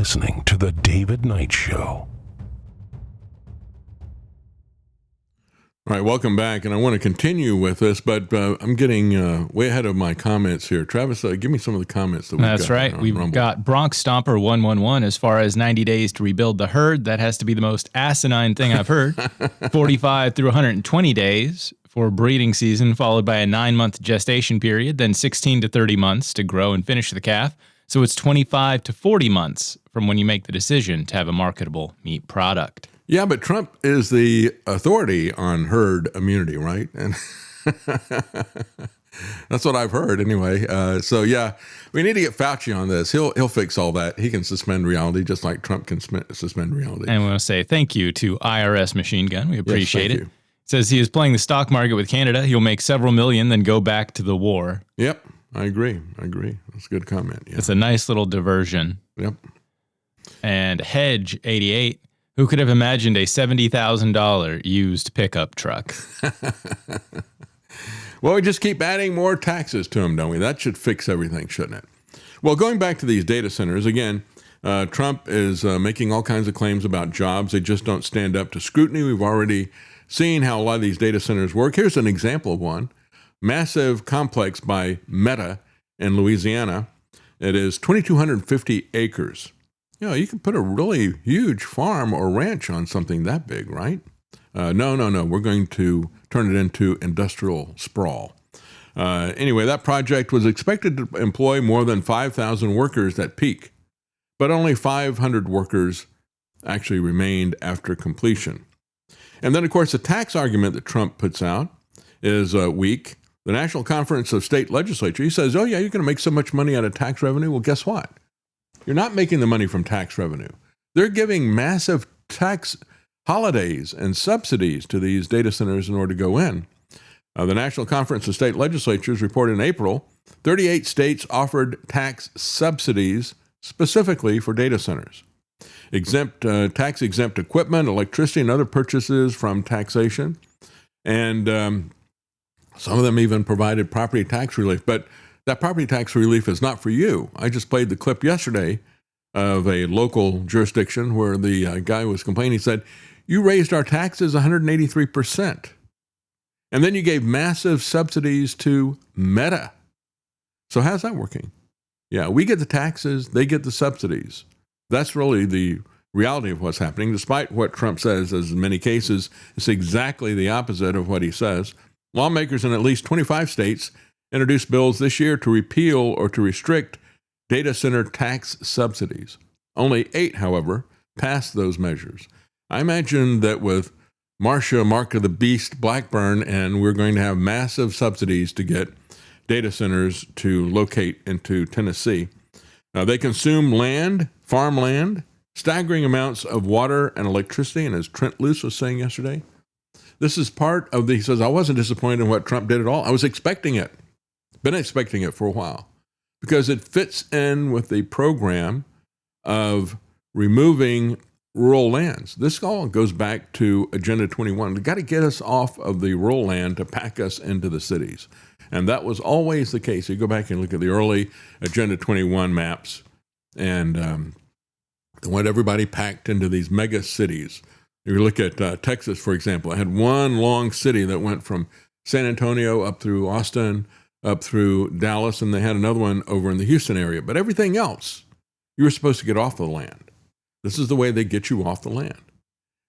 listening to The David Knight Show. All right, welcome back, and I want to continue with this, but I'm getting way ahead of my comments here. Travis, give me some of the comments that we've got. That's right. We've Rumble. got Bronx Stomper 111 as far as 90 days to rebuild the herd. That has to be the most asinine thing I've heard. 45 through 120 days for breeding season, followed by a 9-month gestation period, then 16 to 30 months to grow and finish the calf. So it's 25 to 40 months from when you make the decision to have a marketable meat product. Yeah, but Trump is the authority on herd immunity, right? And that's what I've heard anyway. So yeah, we need to get Fauci on this. He'll fix all that. He can suspend reality just like Trump can suspend reality. And we want to say thank you to IRS Machine Gun. We appreciate it. You. Says he is playing the stock market with Canada. He'll make several million, then go back to the war. Yep, I agree. That's a good comment. Yeah. It's a nice little diversion. Yep. And Hedge 88. Who could have imagined a $70,000 used pickup truck? Well, we just keep adding more taxes to them, don't we? That should fix everything, shouldn't it? Well, going back to these data centers, again, Trump is making all kinds of claims about jobs. They just don't stand up to scrutiny. We've already seen how a lot of these data centers work. Here's an example of one. Massive complex by Meta in Louisiana. It is 2,250 acres. You know, you can put a really huge farm or ranch on something that big, right? No. We're going to turn it into industrial sprawl. Anyway, that project was expected to employ more than 5,000 workers at peak, but only 500 workers actually remained after completion. And then, of course, the tax argument that Trump puts out is weak. The National Conference of State Legislature, he says, oh, yeah, you're going to make so much money out of tax revenue. Well, guess what? You're not making the money from tax revenue. They're giving massive tax holidays and subsidies to these data centers in order to go in. The National Conference of State Legislatures reported in April, 38 states offered tax subsidies specifically for data centers. Tax-exempt equipment, electricity, and other purchases from taxation. And some of them even provided property tax relief. But that property tax relief is not for you. I just played the clip yesterday of a local jurisdiction where the guy was complaining. He said, you raised our taxes 183%. And then you gave massive subsidies to Meta. So how's that working? Yeah, we get the taxes, they get the subsidies. That's really the reality of what's happening. Despite what Trump says, as in many cases, it's exactly the opposite of what he says. Lawmakers in at least 25 states introduced bills this year to repeal or to restrict data center tax subsidies. Only 8, however, passed those measures. I imagine that with Marcia, Mark of the Beast, Blackburn, and we're going to have massive subsidies to get data centers to locate into Tennessee. They consume land, farmland, staggering amounts of water and electricity, and as Trent Luce was saying yesterday, this is part of he says, I wasn't disappointed in what Trump did at all. I was expecting it. Been expecting it for a while because it fits in with the program of removing rural lands. This all goes back to Agenda 21. We've got to get us off of the rural land to pack us into the cities. And that was always the case. You go back and look at the early Agenda 21 maps and what everybody packed into these mega cities. You look at Texas, for example. It had one long city that went from San Antonio up through Austin, up through Dallas, and they had another one over in the Houston area. But everything else, you were supposed to get off the land. This is the way they get you off the land.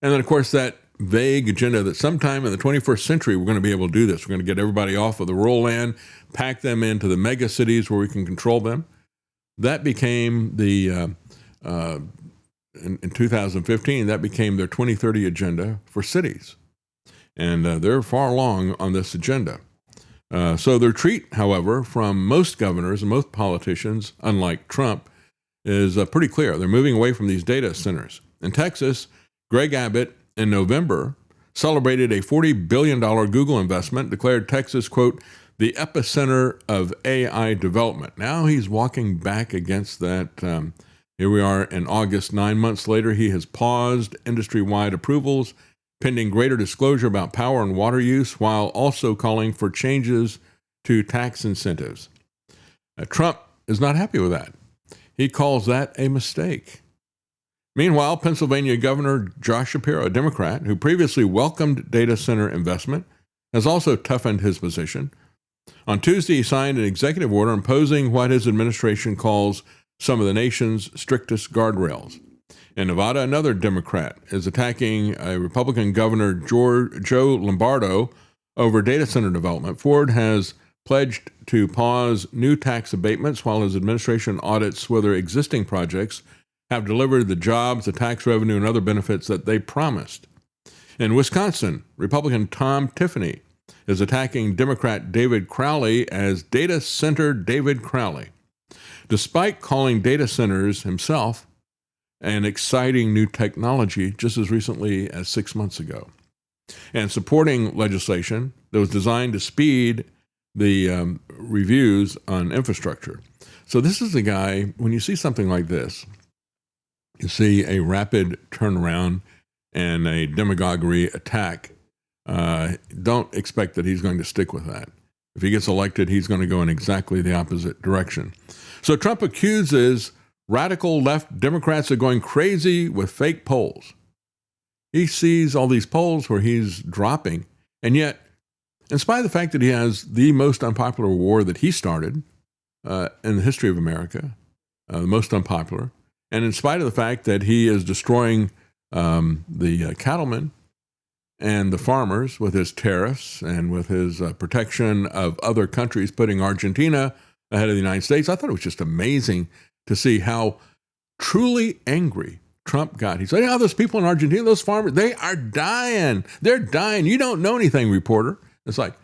And then, of course, that vague agenda that sometime in the 21st century, we're going to be able to do this. We're going to get everybody off of the rural land, pack them into the mega cities where we can control them. That became the, in 2015, that became their 2030 agenda for cities. And they're far along on this agenda. So the retreat, however, from most governors and most politicians, unlike Trump, is pretty clear. They're moving away from these data centers. In Texas, Greg Abbott in November celebrated a $40 billion Google investment, declared Texas, quote, the epicenter of AI development. Now he's walking back against that. Here we are in August. 9 months later, he has paused industry-wide approvals, pending greater disclosure about power and water use, while also calling for changes to tax incentives. Trump is not happy with that. He calls that a mistake. Meanwhile, Pennsylvania Governor Josh Shapiro, a Democrat who previously welcomed data center investment, has also toughened his position. On Tuesday, he signed an executive order imposing what his administration calls some of the nation's strictest guardrails. In Nevada, another Democrat is attacking a Republican Governor Joe Lombardo over data center development. Ford has pledged to pause new tax abatements while his administration audits whether existing projects have delivered the jobs, the tax revenue, and other benefits that they promised. In Wisconsin, Republican Tom Tiffany is attacking Democrat David Crowley as Data Center David Crowley, despite calling data centers himself an exciting new technology just as recently as 6 months ago, and supporting legislation that was designed to speed the reviews on infrastructure. So this is the guy, when you see something like this, you see a rapid turnaround and a demagoguery attack. Don't expect that he's going to stick with that. If he gets elected, he's going to go in exactly the opposite direction. So Trump accuses radical left Democrats of going crazy with fake polls. He sees all these polls where he's dropping, and yet, in spite of the fact that he has the most unpopular war that he started in the history of America, the most unpopular, and in spite of the fact that he is destroying the cattlemen and the farmers with his tariffs and with his protection of other countries, putting Argentina ahead of the United States, I thought it was just amazing to see how truly angry Trump got. He said, "Yeah, those people in Argentina, those farmers, they are dying. They're dying. You don't know anything, reporter." It's like,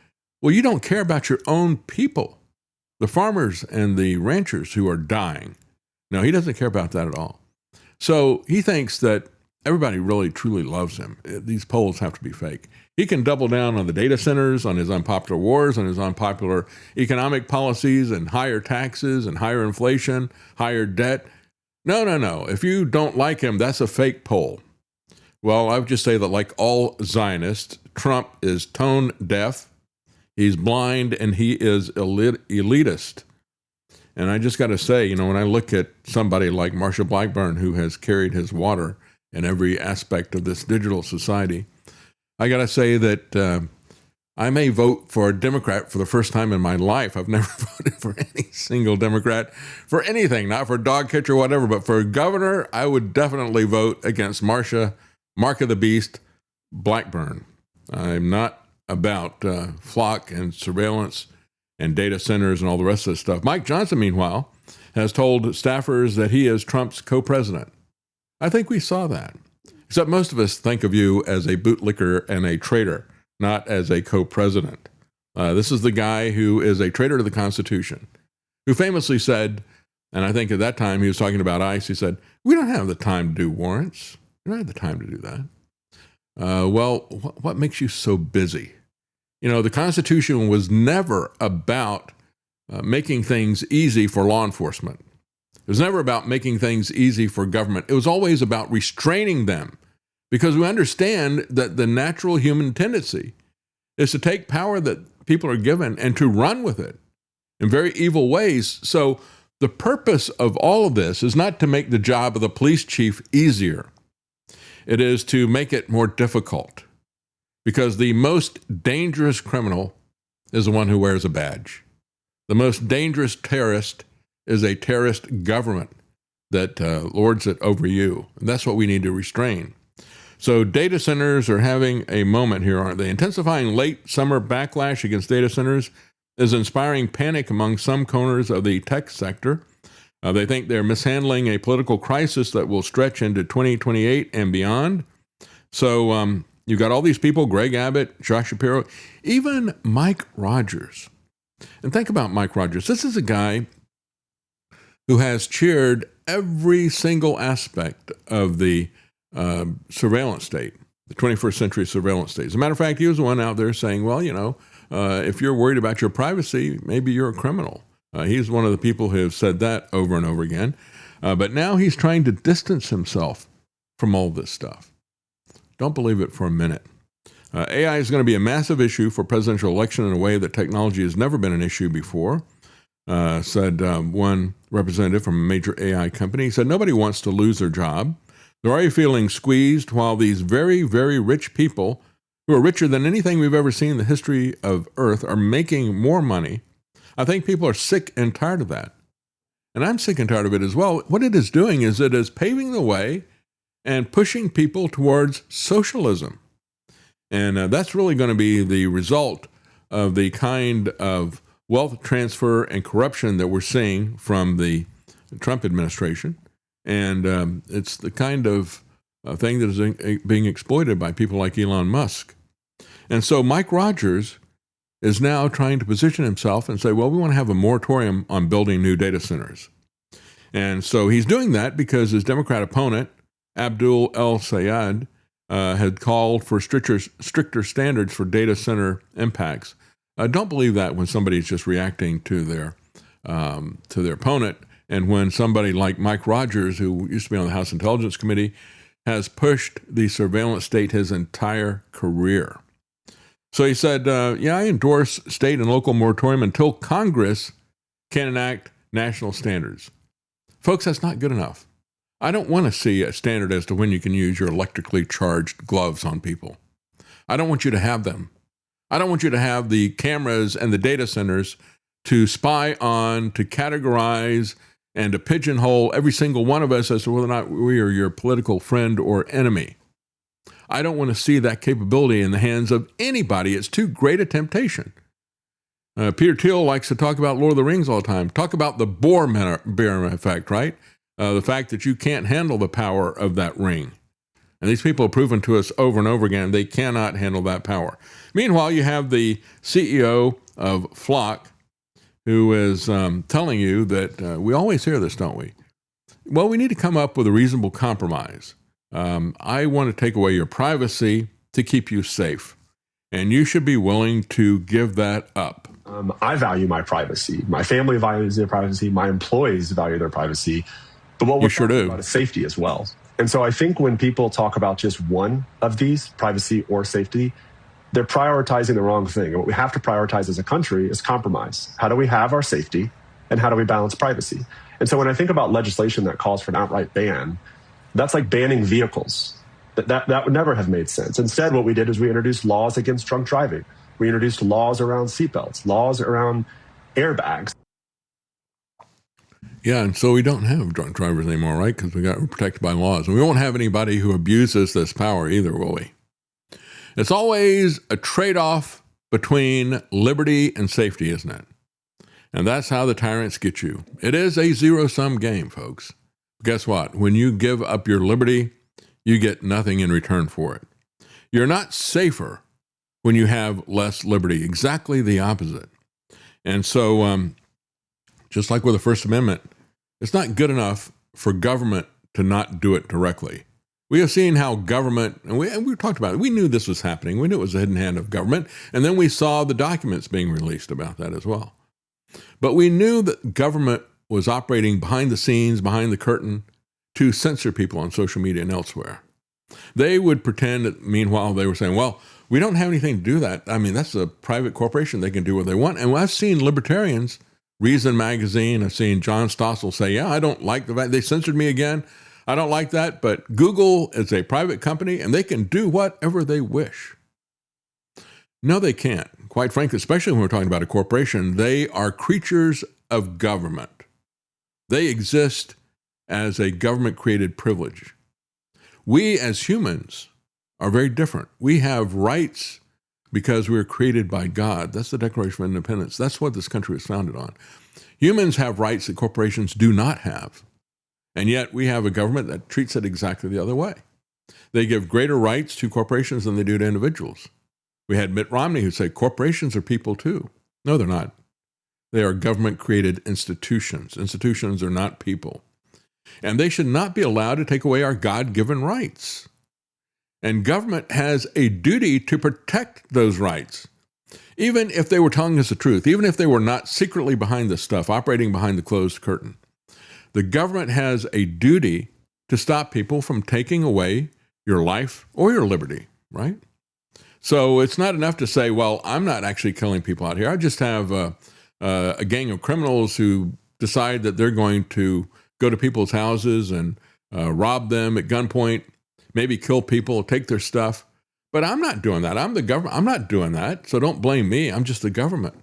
well, you don't care about your own people, the farmers and the ranchers who are dying. No, he doesn't care about that at all. So he thinks that everybody really, truly loves him. These polls have to be fake. He can double down on the data centers, on his unpopular wars, on his unpopular economic policies and higher taxes and higher inflation, higher debt. No. If you don't like him, that's a fake poll. Well, I would just say that like all Zionists, Trump is tone deaf, he's blind, and he is elitist. And I just got to say, when I look at somebody like Marsha Blackburn, who has carried his water in every aspect of this digital society, I got to say that I may vote for a Democrat for the first time in my life. I've never voted for any single Democrat for anything, not for a dog catcher or whatever, but for a governor, I would definitely vote against Marsha, Mark of the Beast, Blackburn. I'm not about flock and surveillance and data centers and all the rest of this stuff. Mike Johnson, meanwhile, has told staffers that he is Trump's co-president. I think we saw that. Except most of us think of you as a bootlicker and a traitor, not as a co-president. This is the guy who is a traitor to the Constitution, who famously said, and I think at that time he was talking about ICE, he said, "We don't have the time to do warrants. We don't have the time to do that." Well, what makes you so busy? The Constitution was never about making things easy for law enforcement. It was never about making things easy for government. It was always about restraining them, because we understand that the natural human tendency is to take power that people are given and to run with it in very evil ways. So the purpose of all of this is not to make the job of the police chief easier. It is to make it more difficult, because the most dangerous criminal is the one who wears a badge. The most dangerous terrorist is a terrorist government that lords it over you. And that's what we need to restrain. So data centers are having a moment here, aren't they? Intensifying late summer backlash against data centers is inspiring panic among some corners of the tech sector. They think they're mishandling a political crisis that will stretch into 2028 and beyond. So you've got all these people, Greg Abbott, Josh Shapiro, even Mike Rogers. And think about Mike Rogers. This is a guy who has cheered every single aspect of the surveillance state, the 21st century surveillance state. As a matter of fact, he was the one out there saying, well, if you're worried about your privacy, maybe you're a criminal. He's one of the people who have said that over and over again. But now he's trying to distance himself from all this stuff. Don't believe it for a minute. AI is going to be a massive issue for presidential election in a way that technology has never been an issue before, said one representative from a major AI company. He said nobody wants to lose their job. They're already feeling squeezed while these very, very rich people who are richer than anything we've ever seen in the history of Earth are making more money. I think people are sick and tired of that. And I'm sick and tired of it as well. What it is doing is it is paving the way and pushing people towards socialism. And that's really going to be the result of the kind of wealth transfer and corruption that we're seeing from the Trump administration. And it's the kind of thing that is being exploited by people like Elon Musk. And so Mike Rogers is now trying to position himself and say, well, we want to have a moratorium on building new data centers. And so he's doing that because his Democrat opponent, Abdul El Sayed, had called for stricter standards for data center impacts. Don't believe that when somebody's just reacting to their opponent, and when somebody like Mike Rogers, who used to be on the House Intelligence Committee, has pushed the surveillance state his entire career. So he said, I endorse state and local moratorium until Congress can enact national standards. Folks, that's not good enough. I don't want to see a standard as to when you can use your electrically charged gloves on people. I don't want you to have them. I don't want you to have the cameras and the data centers to spy on, to categorize, and to pigeonhole every single one of us as to whether or not we are your political friend or enemy. I don't want to see that capability in the hands of anybody. It's too great a temptation. Peter Thiel likes to talk about Lord of the Rings all the time. Talk about the Boromir effect, right? The fact that you can't handle the power of that ring. And these people have proven to us over and over again they cannot handle that power. Meanwhile, you have the CEO of Flock, who is telling you that we always hear this, don't we? Well, we need to come up with a reasonable compromise. I want to take away your privacy to keep you safe, and you should be willing to give that up. I value my privacy. My family values their privacy. My employees value their privacy. But what we're talking about is safety as well. And so I think when people talk about just one of these, privacy or safety, they're prioritizing the wrong thing. And what we have to prioritize as a country is compromise. How do we have our safety, and how do we balance privacy? And so when I think about legislation that calls for an outright ban, that's like banning vehicles. That would never have made sense. Instead, what we did is we introduced laws against drunk driving. We introduced laws around seatbelts, laws around airbags. Yeah, and so we don't have drunk drivers anymore, right? Because we're protected by laws. And we won't have anybody who abuses this power either, will we? It's always a trade-off between liberty and safety, isn't it? And that's how the tyrants get you. It is a zero-sum game, folks. Guess what? When you give up your liberty, you get nothing in return for it. You're not safer when you have less liberty. Exactly the opposite. And so, just like with the First Amendment, it's not good enough for government to not do it directly. We have seen how government, and we talked about it, we knew this was happening. We knew it was a hidden hand of government. And then we saw the documents being released about that as well. But we knew that government was operating behind the scenes, behind the curtain, to censor people on social media and elsewhere. They would pretend that, meanwhile, they were saying, well, we don't have anything to do that. I mean, that's a private corporation. They can do what they want. And I've seen libertarians, Reason Magazine, I've seen John Stossel say, I don't like the fact they censored me again. I don't like that. But Google is a private company, and they can do whatever they wish. No, they can't. Quite frankly, especially when we're talking about a corporation, they are creatures of government. They exist as a government-created privilege. We as humans are very different. We have rights because we were created by God. That's the Declaration of Independence. That's what this country was founded on. Humans have rights that corporations do not have. And yet we have a government that treats it exactly the other way. They give greater rights to corporations than they do to individuals. We had Mitt Romney who said corporations are people too. No, they're not. They are government-created institutions. Institutions are not people. And they should not be allowed to take away our God-given rights. And government has a duty to protect those rights. Even if they were telling us the truth, even if they were not secretly behind this stuff, operating behind the closed curtain, the government has a duty to stop people from taking away your life or your liberty, right? So it's not enough to say, well, I'm not actually killing people out here. I just have a gang of criminals who decide that they're going to go to people's houses and rob them at gunpoint, maybe kill people, take their stuff. But I'm not doing that. I'm the government. I'm not doing that. So don't blame me. I'm just the government.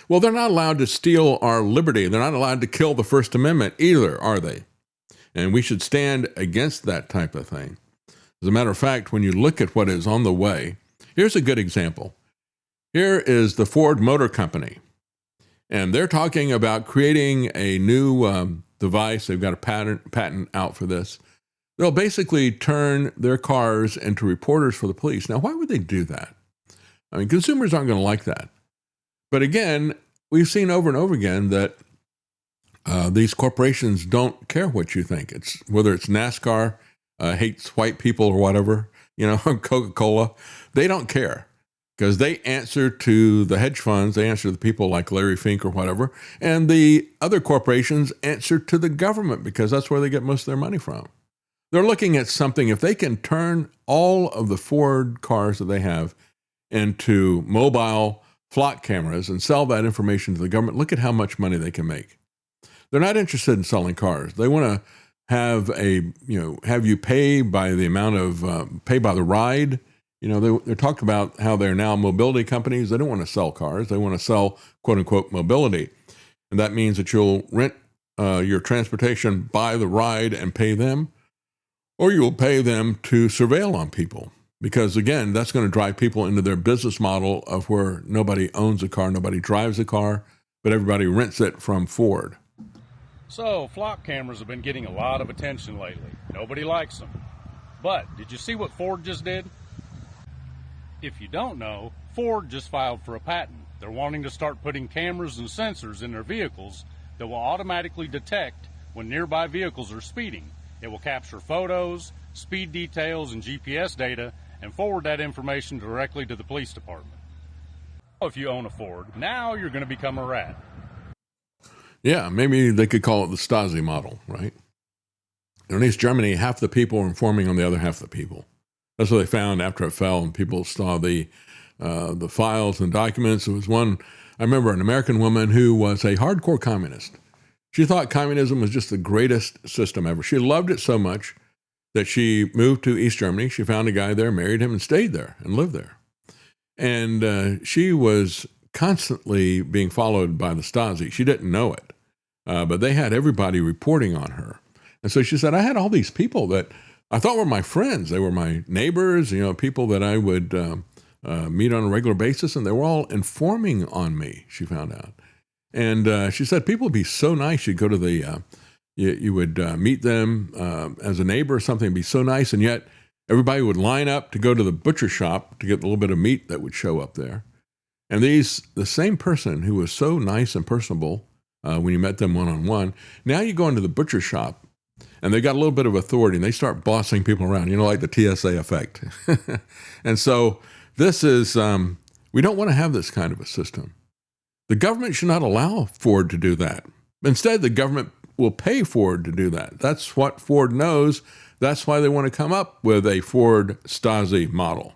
Well, they're not allowed to steal our liberty. They're not allowed to kill the First Amendment either, are they? And we should stand against that type of thing. As a matter of fact, when you look at what is on the way, here's a good example. Here is the Ford Motor Company, and they're talking about creating a new device. They've got a patent out for this. They'll basically turn their cars into reporters for the police. Now, why would they do that? I mean, consumers aren't going to like that. But again, we've seen over and over again that these corporations don't care what you think. It's whether it's NASCAR hates white people or whatever, Coca-Cola, they don't care because they answer to the hedge funds. They answer to the people like Larry Fink or whatever. And the other corporations answer to the government because that's where they get most of their money from. They're looking at something, if they can turn all of the Ford cars that they have into mobile flock cameras and sell that information to the government, look at how much money they can make. They're not interested in selling cars. They want to have have you pay by the amount of, pay by the ride. They're talking about how they're now mobility companies. They don't want to sell cars. They want to sell, quote unquote, mobility. And that means that you'll rent your transportation by the ride and pay them, or you'll pay them to surveil on people. Because again, that's going to drive people into their business model of where nobody owns a car, nobody drives a car, but everybody rents it from Ford. So, flock cameras have been getting a lot of attention lately. Nobody likes them. But did you see what Ford just did? If you don't know, Ford just filed for a patent. They're wanting to start putting cameras and sensors in their vehicles that will automatically detect when nearby vehicles are speeding. It will capture photos, speed details, and GPS data and forward that information directly to the police department. If you own a Ford, now you're going to become a rat. Yeah, maybe they could call it the Stasi model, right? In East Germany, half the people were informing on the other half of the people. That's what they found after it fell, and people saw the files and documents. There was one, I remember an American woman who was a hardcore communist. She thought communism was just the greatest system ever. She loved it so much that she moved to East Germany. She found a guy there, married him, and stayed there and lived there. And she was constantly being followed by the Stasi. She didn't know it, but they had everybody reporting on her. And so she said, I had all these people that I thought were my friends. They were my neighbors, people that I would meet on a regular basis, and they were all informing on me, she found out. And she said people would be so nice. You'd go to the, you would meet them as a neighbor or something, be so nice, and yet everybody would line up to go to the butcher shop to get a little bit of meat that would show up there. And the same person who was so nice and personable when you met them one-on-one, now you go into the butcher shop, and they got a little bit of authority, and they start bossing people around, like the TSA effect. And so this is, we don't want to have this kind of a system. The government should not allow Ford to do that. Instead, the government will pay Ford to do that. That's what Ford knows. That's why they want to come up with a Ford Stasi model.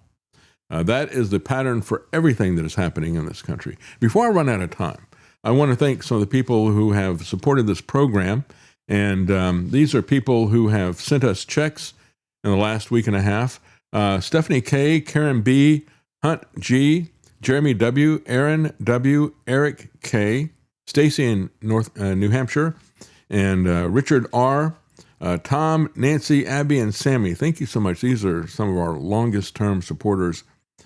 That is the pattern for everything that is happening in this country. Before I run out of time, I want to thank some of the people who have supported this program. And these are people who have sent us checks in the last week and a half. Stephanie K., Karen B., Hunt G., Jeremy W., Aaron W., Eric K., Stacy in New Hampshire, and Richard R., Tom, Nancy, Abby, and Sammy. Thank you so much. These are some of our longest-term supporters.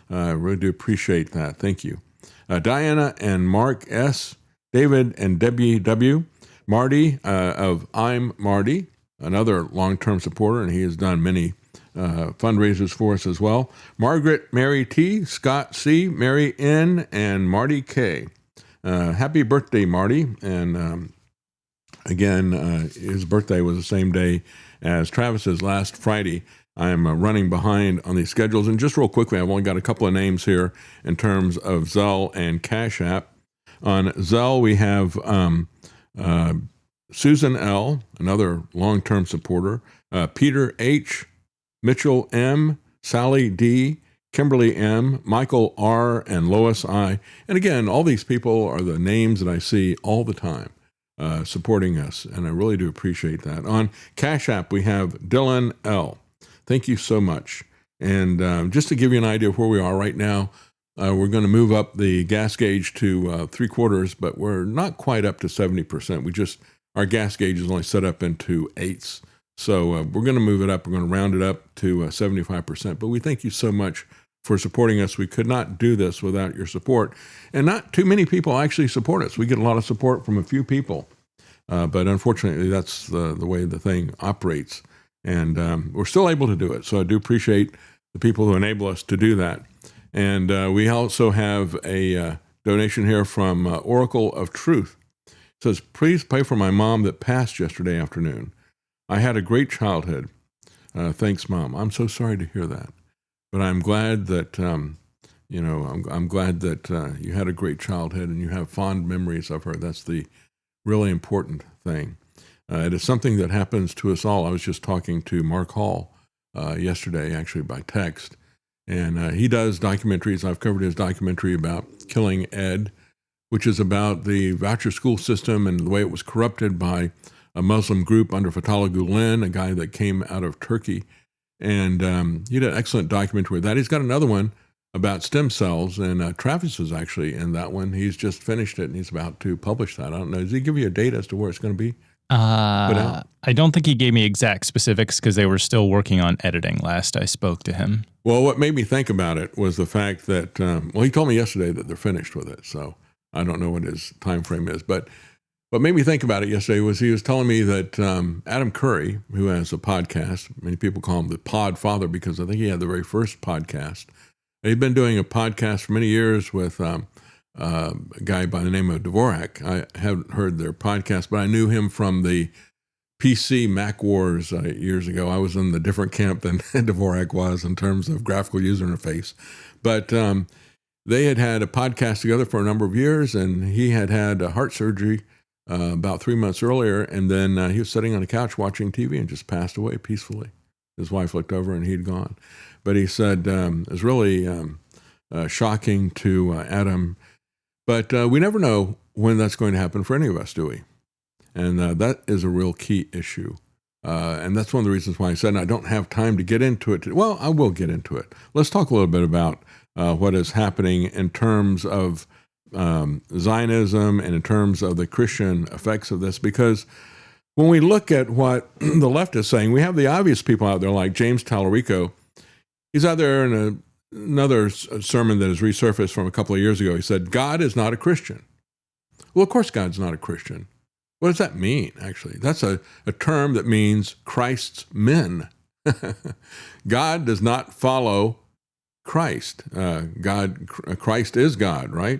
I really do appreciate that. Thank you. Diana and Mark S., David and Debbie W., Marty of I'm Marty, another long-term supporter, and he has done many fundraisers for us as well. Margaret, Mary T., Scott C., Mary N., and Marty K. Happy birthday, Marty. And again, his birthday was the same day as Travis's last Friday. I'm running behind on these schedules. And just real quickly, I've only got a couple of names here in terms of Zelle and Cash App. On Zelle, we have Susan L., another long-term supporter, Peter H., Mitchell M., Sally D., Kimberly M., Michael R., and Lois I. And again, all these people are the names that I see all the time. supporting us, and I really do appreciate that. On Cash App, we have Dylan L. Thank you so much. And just to give you an idea of where we are right now, we're going to move up the gas gauge to 3/4, but we're not quite up to 70%. Our gas gauge is only set up into eighths. So we're going to move it up. We're going to round it up to 75%. But we thank you so much for supporting us. We could not do this without your support. And not too many people actually support us. We get a lot of support from a few people. But unfortunately, that's the way the thing operates. And we're still able to do it. So I do appreciate the people who enable us to do that. And we also have a donation here from Oracle of Truth. It says, please pray for my mom that passed yesterday afternoon. I had a great childhood. Thanks, Mom. I'm so sorry to hear that. But I'm glad that, I'm glad that you had a great childhood and you have fond memories of her. That's the really important thing. It is something that happens to us all. I was just talking to Mark Hall yesterday, actually by text. And he does documentaries. I've covered his documentary about Killing Ed, which is about the voucher school system and the way it was corrupted by a Muslim group under Fethullah Gulen, a guy that came out of Turkey. And he did an excellent documentary with that. He's got another one about stem cells, and Travis is actually in that one. He's just finished it, and he's about to publish that. I don't know. Does he give you a date as to where it's going to be? I don't think he gave me exact specifics because they were still working on editing last I spoke to him. Well, what made me think about it was the fact that, he told me yesterday that they're finished with it. So I don't know what his time frame is. But what made me think about it yesterday was he was telling me that Adam Curry, who has a podcast, many people call him the Pod Father because I think he had the very first podcast. He'd been doing a podcast for many years with a guy by the name of Dvorak. I haven't heard their podcast, but I knew him from the PC Mac Wars years ago. I was in the different camp than Dvorak was in terms of graphical user interface. But they had a podcast together for a number of years, and he had a heart surgery about 3 months earlier, and then he was sitting on a couch watching TV and just passed away peacefully. His wife looked over, and he'd gone. But he said it was really shocking to Adam. But we never know when that's going to happen for any of us, do we? And that is a real key issue. And that's one of the reasons why I said I don't have time to get into it. Well, I will get into it. Let's talk a little bit about what is happening in terms of Zionism and in terms of the Christian effects of this. Because when we look at what the left is saying, we have the obvious people out there like James Tallarico. He's out there in another sermon that has resurfaced from a couple of years ago. He said, God is not a Christian. Well, of course God's not a Christian. What does that mean, actually? That's a term that means Christ's men. God does not follow Christ. Christ is God, right?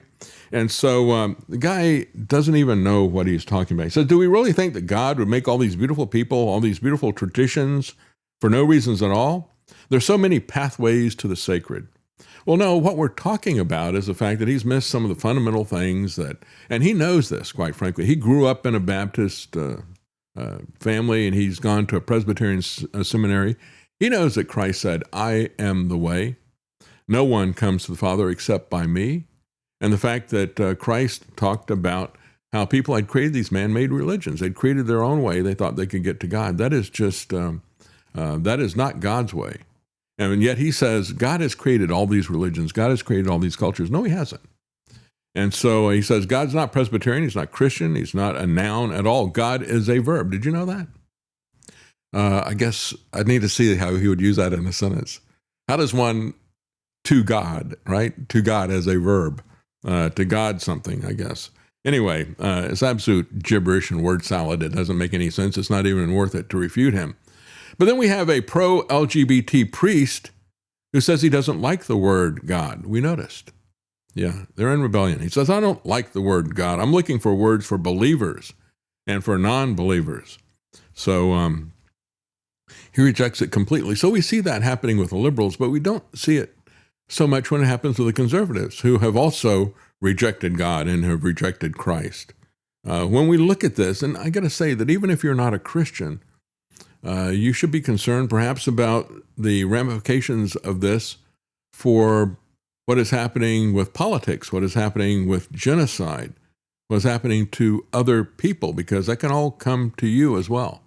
And so the guy doesn't even know what he's talking about. He says, do we really think that God would make all these beautiful people, all these beautiful traditions for no reasons at all? There's so many pathways to the sacred. Well, no, what we're talking about is the fact that he's missed some of the fundamental things and he knows this, quite frankly. He grew up in a Baptist family, and he's gone to a Presbyterian seminary. He knows that Christ said, I am the way. No one comes to the Father except by me. And the fact that Christ talked about how people had created these man-made religions. They'd created their own way. They thought they could get to God. That is just, that is not God's way. And yet he says, God has created all these religions. God has created all these cultures. No, he hasn't. And so he says, God's not Presbyterian. He's not Christian. He's not a noun at all. God is a verb. Did you know that? I guess I'd need to see how he would use that in a sentence. How does one to God, right? To God as a verb. To God something, I guess. Anyway, it's absolute gibberish and word salad. It doesn't make any sense. It's not even worth it to refute him. But then we have a pro-LGBT priest who says he doesn't like the word God. We noticed. Yeah, they're in rebellion. He says, I don't like the word God. I'm looking for words for believers and for non-believers. So he rejects it completely. So we see that happening with the liberals, but we don't see it so much when it happens with the conservatives, who have also rejected God and have rejected Christ. When we look at this, and I got to say that even if you're not a Christian, you should be concerned perhaps about the ramifications of this for what is happening with politics, what is happening with genocide. what's happening to other people, because that can all come to you as well.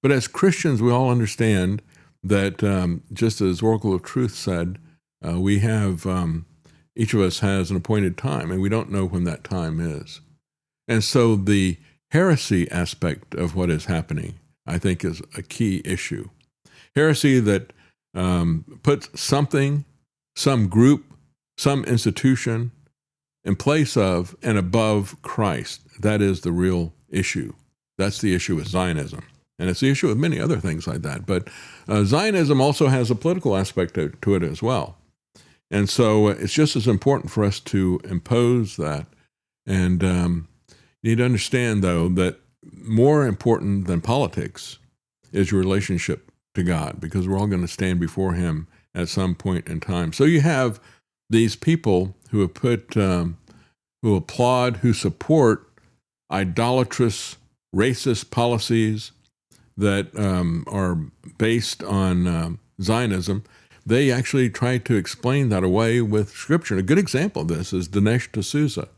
But as Christians, we all understand that just as Oracle of Truth said, we have, each of us has an appointed time, and we don't know when that time is. And so the heresy aspect of what is happening, I think, is a key issue. Heresy that puts something, some group, some institution in place of and above Christ. That is the real issue. That's the issue with Zionism. And it's the issue with many other things like that. But Zionism also has a political aspect to it as well. And so it's just as important for us to impose that. And you need to understand, though, that more important than politics is your relationship to God, because we're all going to stand before him at some point in time. So you have these people who have who applaud, who support idolatrous, racist policies that are based on Zionism. They actually try to explain that away with Scripture. And a good example of this is Dinesh D'Souza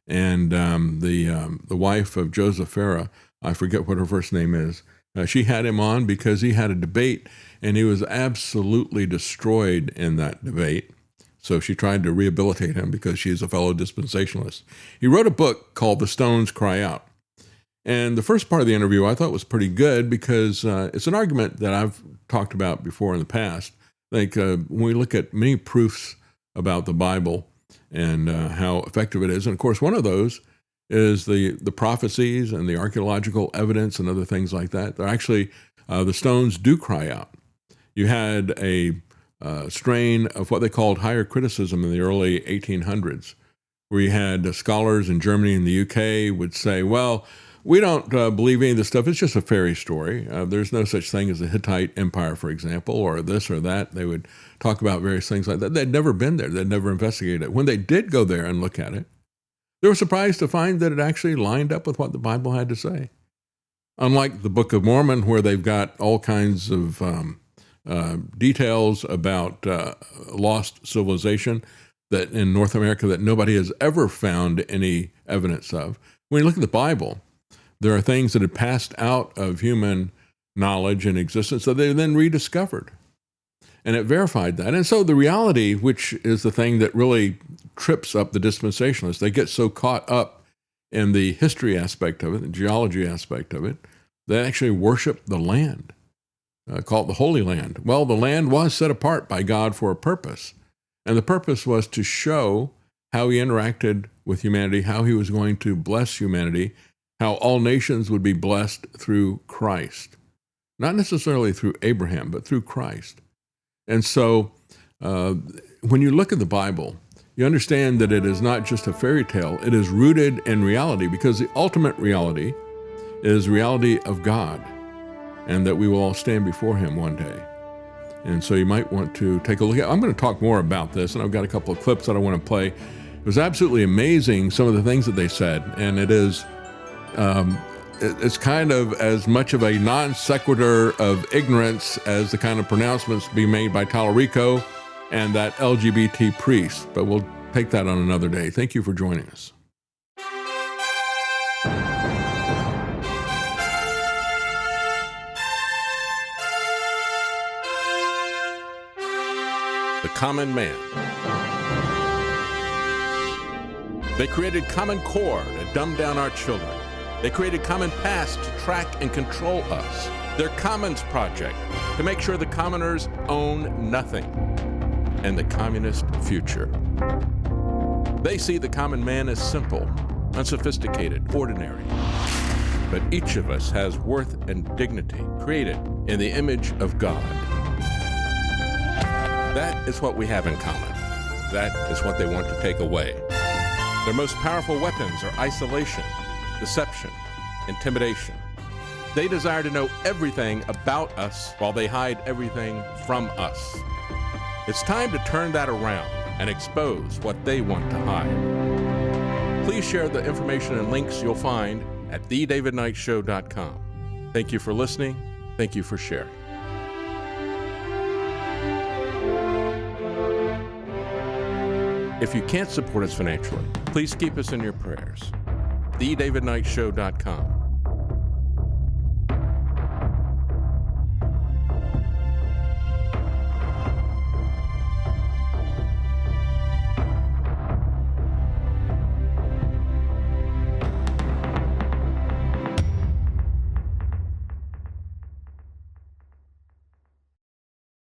and the wife of Joseph Farah. I forget what her first name is. She had him on because he had a debate, and he was absolutely destroyed in that debate. So she tried to rehabilitate him because she's a fellow dispensationalist. He wrote a book called The Stones Cry Out. And the first part of the interview I thought was pretty good because it's an argument that I've talked about before in the past. Like when we look at many proofs about the Bible and how effective it is. And of course, one of those is the prophecies and the archaeological evidence and other things like that. They're actually, the stones do cry out. You had a strain of what they called higher criticism in the early 1800s, where you had scholars in Germany and the UK would say, well, we don't believe any of this stuff. It's just a fairy story. There's no such thing as the Hittite Empire, for example, or this or that. They would talk about various things like that. They'd never been there. They'd never investigated it. When they did go there and look at it, they were surprised to find that it actually lined up with what the Bible had to say. Unlike the Book of Mormon, where they've got all kinds of details about lost civilization that in North America that nobody has ever found any evidence of. When you look at the Bible, there are things that had passed out of human knowledge and existence that they then rediscovered. And it verified that. And so the reality, which is the thing that really trips up the dispensationalists, they get so caught up in the history aspect of it, the geology aspect of it, they actually worship the land, call it the Holy Land. Well, the land was set apart by God for a purpose. And the purpose was to show how he interacted with humanity, how he was going to bless humanity, how all nations would be blessed through Christ. Not necessarily through Abraham, but through Christ. And so when you look at the Bible, you understand that it is not just a fairy tale. It is rooted in reality, because the ultimate reality is reality of God, and that we will all stand before him one day. And so you might want to take a look at. I'm going to talk more about this, and I've got a couple of clips that I want to play. It was absolutely amazing, some of the things that they said, and it is it's kind of as much of a non sequitur of ignorance as the kind of pronouncements being made by Tallarico and that LGBT priest. But we'll take that on another day. Thank you for joining us. The common man. They created Common Core to dumb down our children. They created Common Pass to track and control us. Their Commons Project to make sure the commoners own nothing. And the communist future. They see the common man as simple, unsophisticated, ordinary. But each of us has worth and dignity, created in the image of God. That is what we have in common. That is what they want to take away. Their most powerful weapons are isolation, deception, intimidation. They desire to know everything about us while they hide everything from us. It's time to turn that around and expose what they want to hide. Please share the information and links you'll find at thedavidknightshow.com. Thank you for listening. Thank you for sharing. If you can't support us financially, please keep us in your prayers. thedavidknightshow.com.